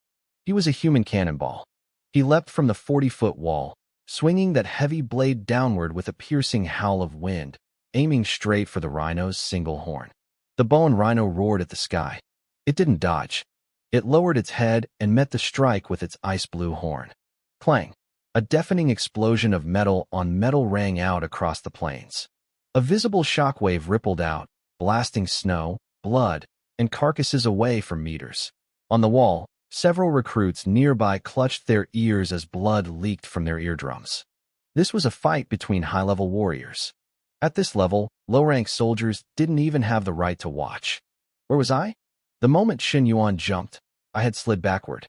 He was a human cannonball. He leapt from the 40-foot wall, swinging that heavy blade downward with a piercing howl of wind, aiming straight for the rhino's single horn. The bone rhino roared at the sky. It didn't dodge. It lowered its head and met the strike with its ice-blue horn. Clang! A deafening explosion of metal on metal rang out across the plains. A visible shockwave rippled out, blasting snow, blood, and carcasses away for meters. On the wall, several recruits nearby clutched their ears as blood leaked from their eardrums. This was a fight between high-level warriors. At this level, low-rank soldiers didn't even have the right to watch. Where was I? The moment Shen Yuan jumped, I had slid backward.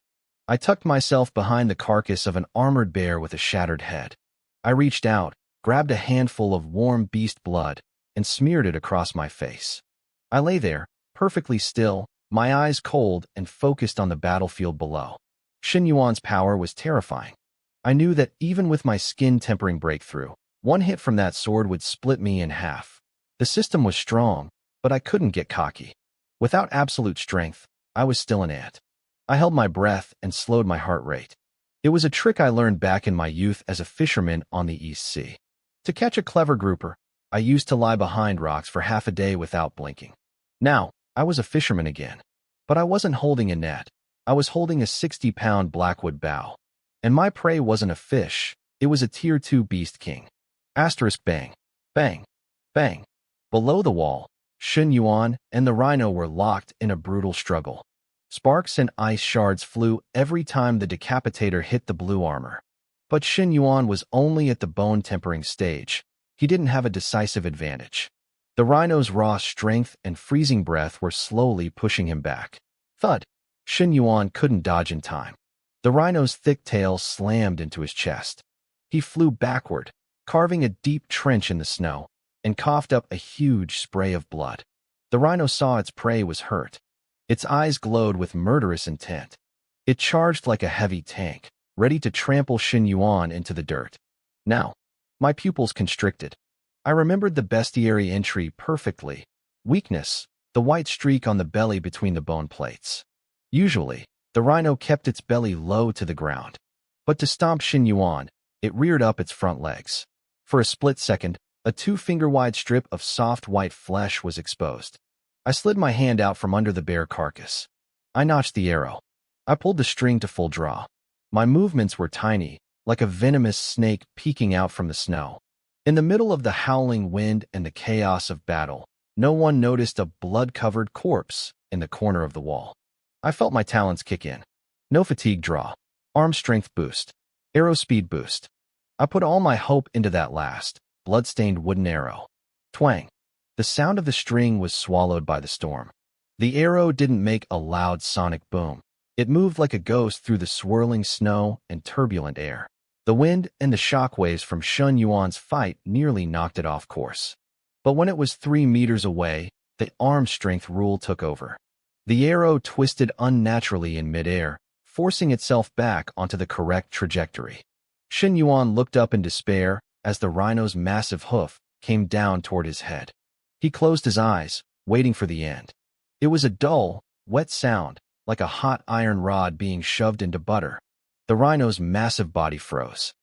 I tucked myself behind the carcass of an armored bear with a shattered head. I reached out, grabbed a handful of warm beast blood, and smeared it across my face. I lay there, perfectly still, my eyes cold and focused on the battlefield below. Shen Yuan's power was terrifying. I knew that even with my skin-tempering breakthrough, one hit from that sword would split me in half. The system was strong, but I couldn't get cocky. Without absolute strength, I was still an ant. I held my breath and slowed my heart rate. It was a trick I learned back in my youth as a fisherman on the East Sea. To catch a clever grouper, I used to lie behind rocks for half a day without blinking. Now, I was a fisherman again. But I wasn't holding a net. I was holding a 60-pound blackwood bow. And my prey wasn't a fish, it was a Tier 2 beast king. Asterisk bang, bang, bang. Below the wall, Shen Yuan and the rhino were locked in a brutal struggle. Sparks and ice shards flew every time the decapitator hit the blue armor. But Shen Yuan was only at the bone-tempering stage. He didn't have a decisive advantage. The rhino's raw strength and freezing breath were slowly pushing him back. Thud! Shen Yuan couldn't dodge in time. The rhino's thick tail slammed into his chest. He flew backward, carving a deep trench in the snow, and coughed up a huge spray of blood. The rhino saw its prey was hurt. Its eyes glowed with murderous intent. It charged like a heavy tank, ready to trample Shen Yuan into the dirt. Now, my pupils constricted. I remembered the bestiary entry perfectly. Weakness, the white streak on the belly between the bone plates. Usually, the rhino kept its belly low to the ground. But to stomp Shen Yuan, it reared up its front legs. For a split second, a 2-finger-wide strip of soft white flesh was exposed. I slid my hand out from under the bare carcass. I notched the arrow. I pulled the string to full draw. My movements were tiny, like a venomous snake peeking out from the snow. In the middle of the howling wind and the chaos of battle, no one noticed a blood-covered corpse in the corner of the wall. I felt my talents kick in. No fatigue draw. Arm strength boost. Arrow speed boost. I put all my hope into that last, blood-stained wooden arrow. Twang. The sound of the string was swallowed by the storm. The arrow didn't make a loud sonic boom. It moved like a ghost through the swirling snow and turbulent air. The wind and the shockwaves from Shen Yuan's fight nearly knocked it off course. But when it was 3 meters away, the arm strength rule took over. The arrow twisted unnaturally in midair, forcing itself back onto the correct trajectory. Shen Yuan looked up in despair as the rhino's massive hoof came down toward his head. He closed his eyes, waiting for the end. It was a dull, wet sound, like a hot iron rod being shoved into butter. The rhino's massive body froze.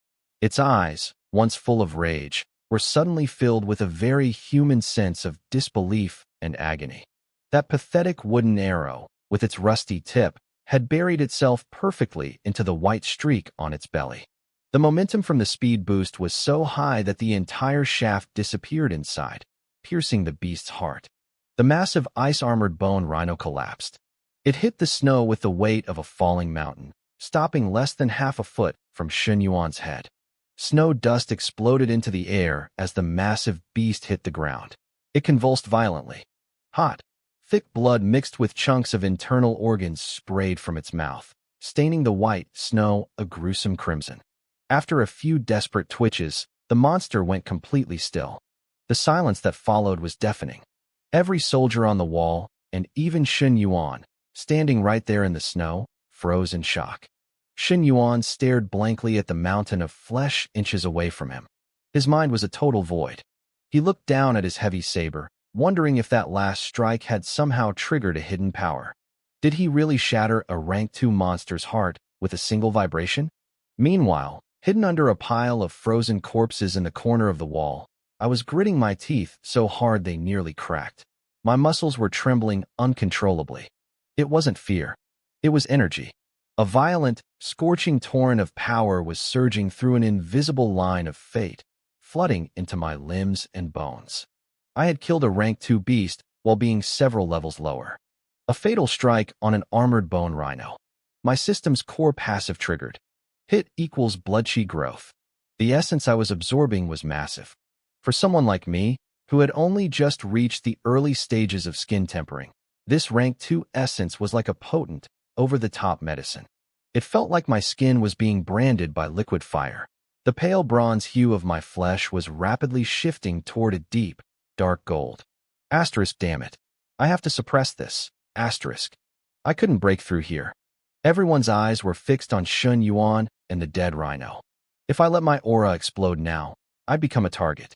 Its eyes, once full of rage, were suddenly filled with a very human sense of disbelief and agony. That pathetic wooden arrow, with its rusty tip, had buried itself perfectly into the white streak on its belly. The momentum from the speed boost was so high that the entire shaft disappeared inside, piercing the beast's heart. The massive ice-armored bone rhino collapsed. It hit the snow with the weight of a falling mountain, stopping less than half a foot from Shen Yuan's head. Snow dust exploded into the air as the massive beast hit the ground. It convulsed violently. Hot, thick blood mixed with chunks of internal organs sprayed from its mouth, staining the white snow a gruesome crimson. After a few desperate twitches, the monster went completely still. The silence that followed was deafening. Every soldier on the wall, and even Shen Yuan, standing right there in the snow, froze in shock. Shin Yuan stared blankly at the mountain of flesh inches away from him. His mind was a total void. He looked down at his heavy saber, wondering if that last strike had somehow triggered a hidden power. Did he really shatter a rank 2 monster's heart with a single vibration? Meanwhile, hidden under a pile of frozen corpses in the corner of the wall, I was gritting my teeth so hard they nearly cracked. My muscles were trembling uncontrollably. It wasn't fear. It was energy. A violent, scorching torrent of power was surging through an invisible line of fate, flooding into my limbs and bones. I had killed a rank 2 beast while being several levels lower. A fatal strike on an armored bone rhino. My system's core passive triggered. Hit equals blood chi growth. The essence I was absorbing was massive. For someone like me, who had only just reached the early stages of skin tempering, this rank 2 essence was like a potent, over-the-top medicine. It felt like my skin was being branded by liquid fire. The pale bronze hue of my flesh was rapidly shifting toward a deep, dark gold. Asterisk, damn it. I have to suppress this. Asterisk. I couldn't break through here. Everyone's eyes were fixed on Shin Yuan and the dead rhino. If I let my aura explode now, I'd become a target.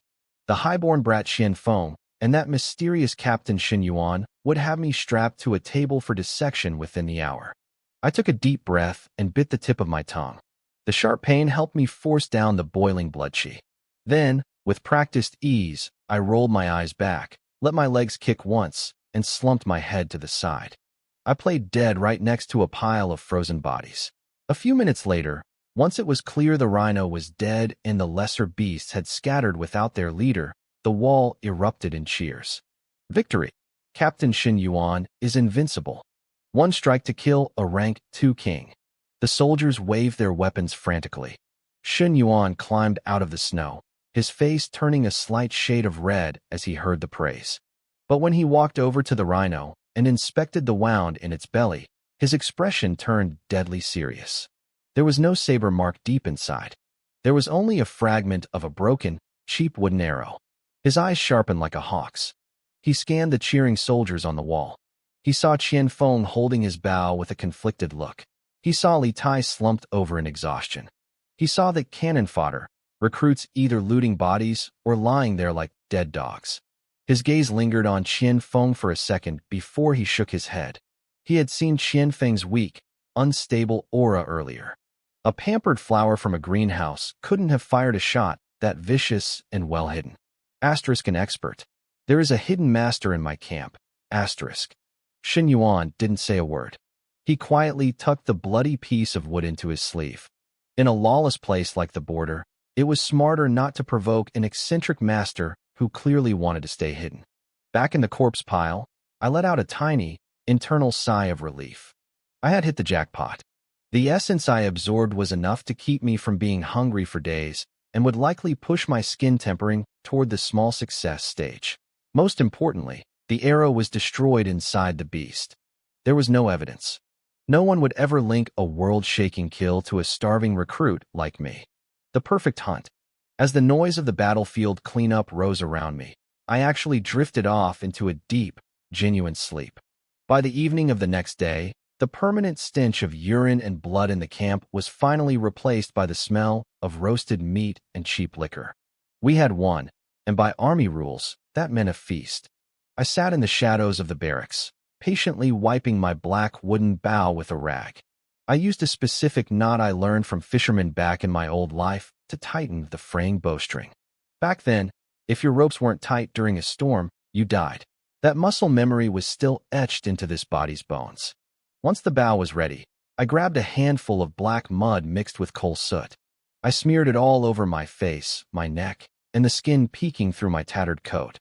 The highborn brat Qian Feng and that mysterious Captain Shin Yuan would have me strapped to a table for dissection within the hour. I took a deep breath and bit the tip of my tongue. The sharp pain helped me force down the boiling blood chi. Then, with practiced ease, I rolled my eyes back, let my legs kick once, and slumped my head to the side. I played dead right next to a pile of frozen bodies. A few minutes later, once it was clear the rhino was dead and the lesser beasts had scattered without their leader, the wall erupted in cheers. Victory! Captain Shin Yuan is invincible. One strike to kill a rank 2 king. The soldiers waved their weapons frantically. Shin Yuan climbed out of the snow, his face turning a slight shade of red as he heard the praise. But when he walked over to the rhino and inspected the wound in its belly, his expression turned deadly serious. There was no saber mark deep inside. There was only a fragment of a broken, cheap wooden arrow. His eyes sharpened like a hawk's. He scanned the cheering soldiers on the wall. He saw Qian Feng holding his bow with a conflicted look. He saw Li Tai slumped over in exhaustion. He saw that cannon fodder, recruits either looting bodies or lying there like dead dogs. His gaze lingered on Qian Feng for a second before he shook his head. He had seen Qian Feng's weak, unstable aura earlier. A pampered flower from a greenhouse couldn't have fired a shot that vicious and well-hidden. Asterisk, an expert. There is a hidden master in my camp. Asterisk. Shin Yuan didn't say a word. He quietly tucked the bloody piece of wood into his sleeve. In a lawless place like the border, it was smarter not to provoke an eccentric master who clearly wanted to stay hidden. Back in the corpse pile, I let out a tiny, internal sigh of relief. I had hit the jackpot. The essence I absorbed was enough to keep me from being hungry for days and would likely push my skin tempering toward the small success stage. Most importantly, the arrow was destroyed inside the beast. There was no evidence. No one would ever link a world-shaking kill to a starving recruit like me. The perfect hunt. As the noise of the battlefield cleanup rose around me, I actually drifted off into a deep, genuine sleep. By the evening of the next day, the permanent stench of urine and blood in the camp was finally replaced by the smell of roasted meat and cheap liquor. We had won, and by army rules, that meant a feast. I sat in the shadows of the barracks, patiently wiping my black wooden bow with a rag. I used a specific knot I learned from fishermen back in my old life to tighten the fraying bowstring. Back then, if your ropes weren't tight during a storm, you died. That muscle memory was still etched into this body's bones. Once the bow was ready, I grabbed a handful of black mud mixed with coal soot. I smeared it all over my face, my neck, and the skin peeking through my tattered coat.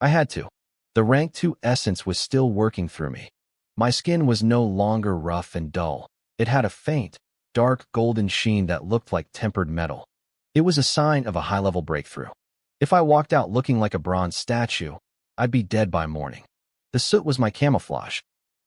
I had to. The rank 2 essence was still working through me. My skin was no longer rough and dull. It had a faint, dark golden sheen that looked like tempered metal. It was a sign of a high-level breakthrough. If I walked out looking like a bronze statue, I'd be dead by morning. The soot was my camouflage.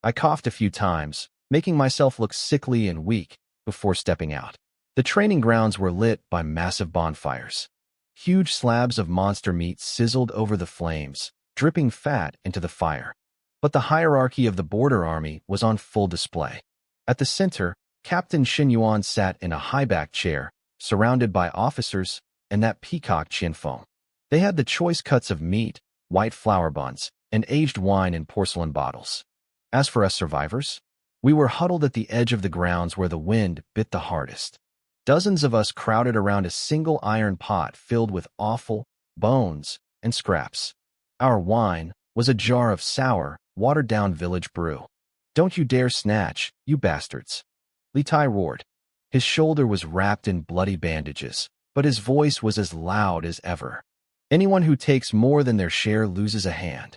I coughed a few times, making myself look sickly and weak before stepping out. The training grounds were lit by massive bonfires. Huge slabs of monster meat sizzled over the flames, dripping fat into the fire. But the hierarchy of the border army was on full display. At the center, Captain Xin Yuan sat in a high-backed chair, surrounded by officers, and that peacock Qianfeng. They had the choice cuts of meat, white flour buns, and aged wine in porcelain bottles. As for us survivors, we were huddled at the edge of the grounds where the wind bit the hardest. Dozens of us crowded around a single iron pot filled with offal, bones, and scraps. Our wine was a jar of sour, watered-down village brew. "Don't you dare snatch, you bastards!" Li Tai roared. His shoulder was wrapped in bloody bandages, but his voice was as loud as ever. "Anyone who takes more than their share loses a hand."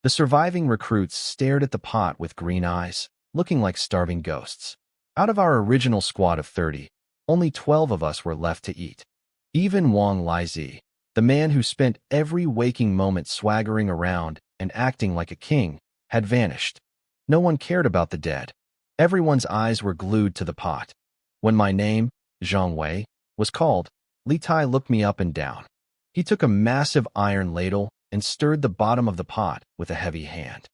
The surviving recruits stared at the pot with green eyes, looking like starving ghosts. Out of our original squad of 30, only 12 of us were left to eat. Even Wang Lizi, the man who spent every waking moment swaggering around and acting like a king, had vanished. No one cared about the dead. Everyone's eyes were glued to the pot. When my name, Zhang Wei, was called, Li Tai looked me up and down. He took a massive iron ladle and stirred the bottom of the pot with a heavy hand.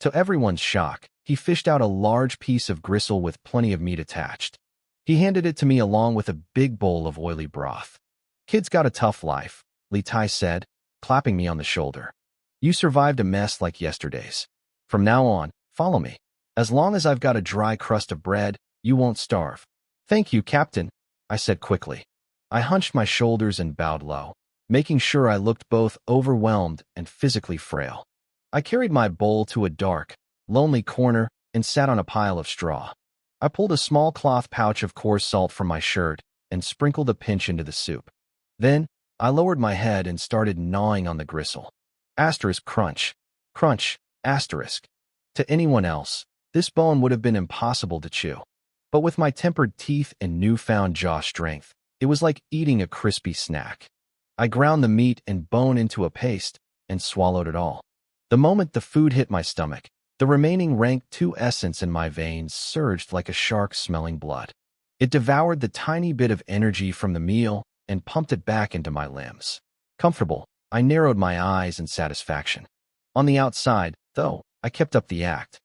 To everyone's shock, he fished out a large piece of gristle with plenty of meat attached. He handed it to me along with a big bowl of oily broth. "Kid's got a tough life," Li Tai said, clapping me on the shoulder. "You survived a mess like yesterday's. From now on, follow me. As long as I've got a dry crust of bread, you won't starve." "Thank you, Captain," I said quickly. I hunched my shoulders and bowed low, making sure I looked both overwhelmed and physically frail. I carried my bowl to a dark, lonely corner and sat on a pile of straw. I pulled a small cloth pouch of coarse salt from my shirt and sprinkled a pinch into the soup. Then, I lowered my head and started gnawing on the gristle. Asterisk crunch. Crunch, asterisk. To anyone else, this bone would have been impossible to chew. But with my tempered teeth and newfound jaw strength, it was like eating a crispy snack. I ground the meat and bone into a paste and swallowed it all. The moment the food hit my stomach, the remaining rank 2 essence in my veins surged like a shark smelling blood. It devoured the tiny bit of energy from the meal and pumped it back into my limbs. Comfortable, I narrowed my eyes in satisfaction. On the outside, though, I kept up the act.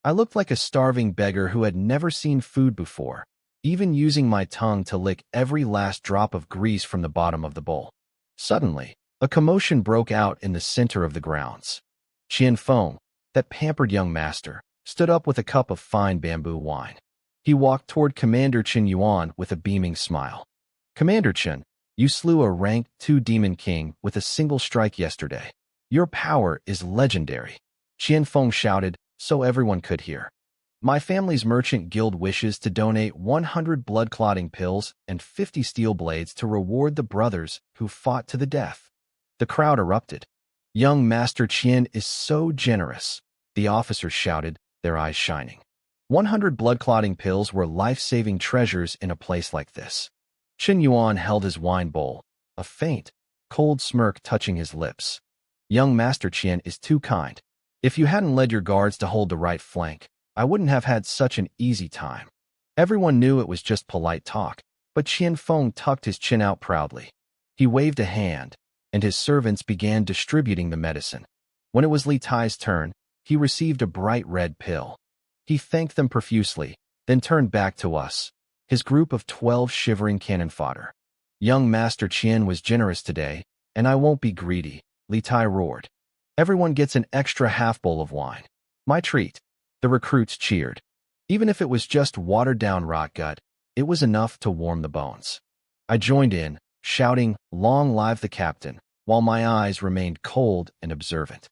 I looked like a starving beggar who had never seen food before, even using my tongue to lick every last drop of grease from the bottom of the bowl. Suddenly, a commotion broke out in the center of the grounds. Qianfeng, that pampered young master, stood up with a cup of fine bamboo wine. He walked toward Commander Qin Yuan with a beaming smile. "Commander Qin, you slew a rank 2 demon king with a single strike yesterday. Your power is legendary," Qianfeng shouted so everyone could hear. "My family's merchant guild wishes to donate 100 blood-clotting pills and 50 steel blades to reward the brothers who fought to the death." The crowd erupted. "Young Master Qian is so generous," the officers shouted, their eyes shining. 100 blood-clotting pills were life-saving treasures in a place like this. Qin Yuan held his wine bowl, a faint, cold smirk touching his lips. "Young Master Qian is too kind. If you hadn't led your guards to hold the right flank, I wouldn't have had such an easy time." Everyone knew it was just polite talk, but Qianfeng tucked his chin out proudly. He waved a hand, and his servants began distributing the medicine. When it was Li Tai's turn, he received a bright red pill. He thanked them profusely, then turned back to us, his group of 12 shivering cannon fodder. "Young Master Qian was generous today, and I won't be greedy," Li Tai roared. "Everyone gets an extra half bowl of wine. My treat." The recruits cheered. Even if it was just watered-down rot gut, it was enough to warm the bones. I joined in, shouting, "Long live the captain," while my eyes remained cold and observant.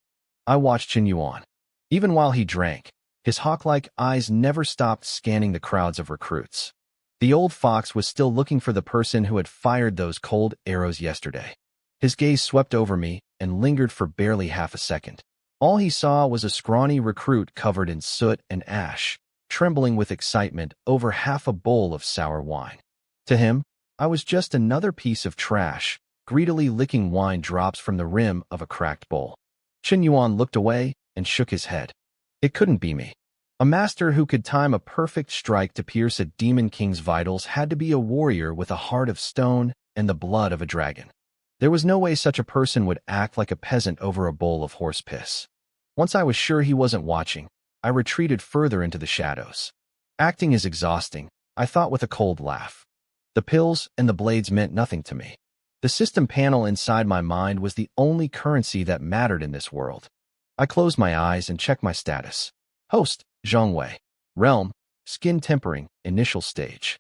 I watched Qin Yuan. Even while he drank, his hawk-like eyes never stopped scanning the crowds of recruits. The old fox was still looking for the person who had fired those cold arrows yesterday. His gaze swept over me and lingered for barely half a second. All he saw was a scrawny recruit covered in soot and ash, trembling with excitement over half a bowl of sour wine. To him, I was just another piece of trash, greedily licking wine drops from the rim of a cracked bowl. Qin Yuan looked away and shook his head. It couldn't be me. A master who could time a perfect strike to pierce a demon king's vitals had to be a warrior with a heart of stone and the blood of a dragon. There was no way such a person would act like a peasant over a bowl of horse piss. Once I was sure he wasn't watching, I retreated further into the shadows. Acting is exhausting, I thought with a cold laugh. The pills and the blades meant nothing to me. The system panel inside my mind was the only currency that mattered in this world. I closed my eyes and checked my status. Host, Zhongwei. Realm, skin tempering, initial stage.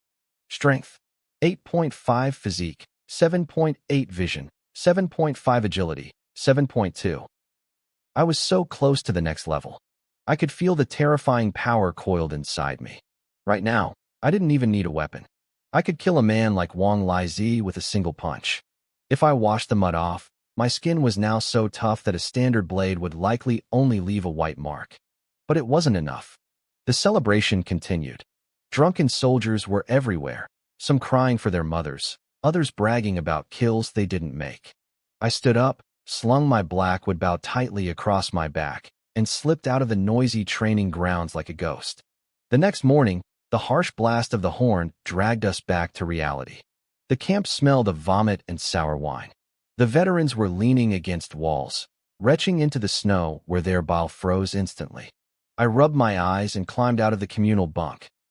Strength, 8.5 physique, 7.8 vision, 7.5 agility, 7.2. I was so close to the next level. I could feel the terrifying power coiled inside me. Right now, I didn't even need a weapon. I could kill a man like Wang Lizi with a single punch. If I washed the mud off, my skin was now so tough that a standard blade would likely only leave a white mark. But it wasn't enough. The celebration continued. Drunken soldiers were everywhere, some crying for their mothers, others bragging about kills they didn't make. I stood up, slung my blackwood bow tightly across my back, and slipped out of the noisy training grounds like a ghost. The next morning, the harsh blast of the horn dragged us back to reality. The camp smelled of vomit and sour wine. The veterans were leaning against walls, retching into the snow where their bile froze instantly. I rubbed my eyes and climbed out of the communal bunk,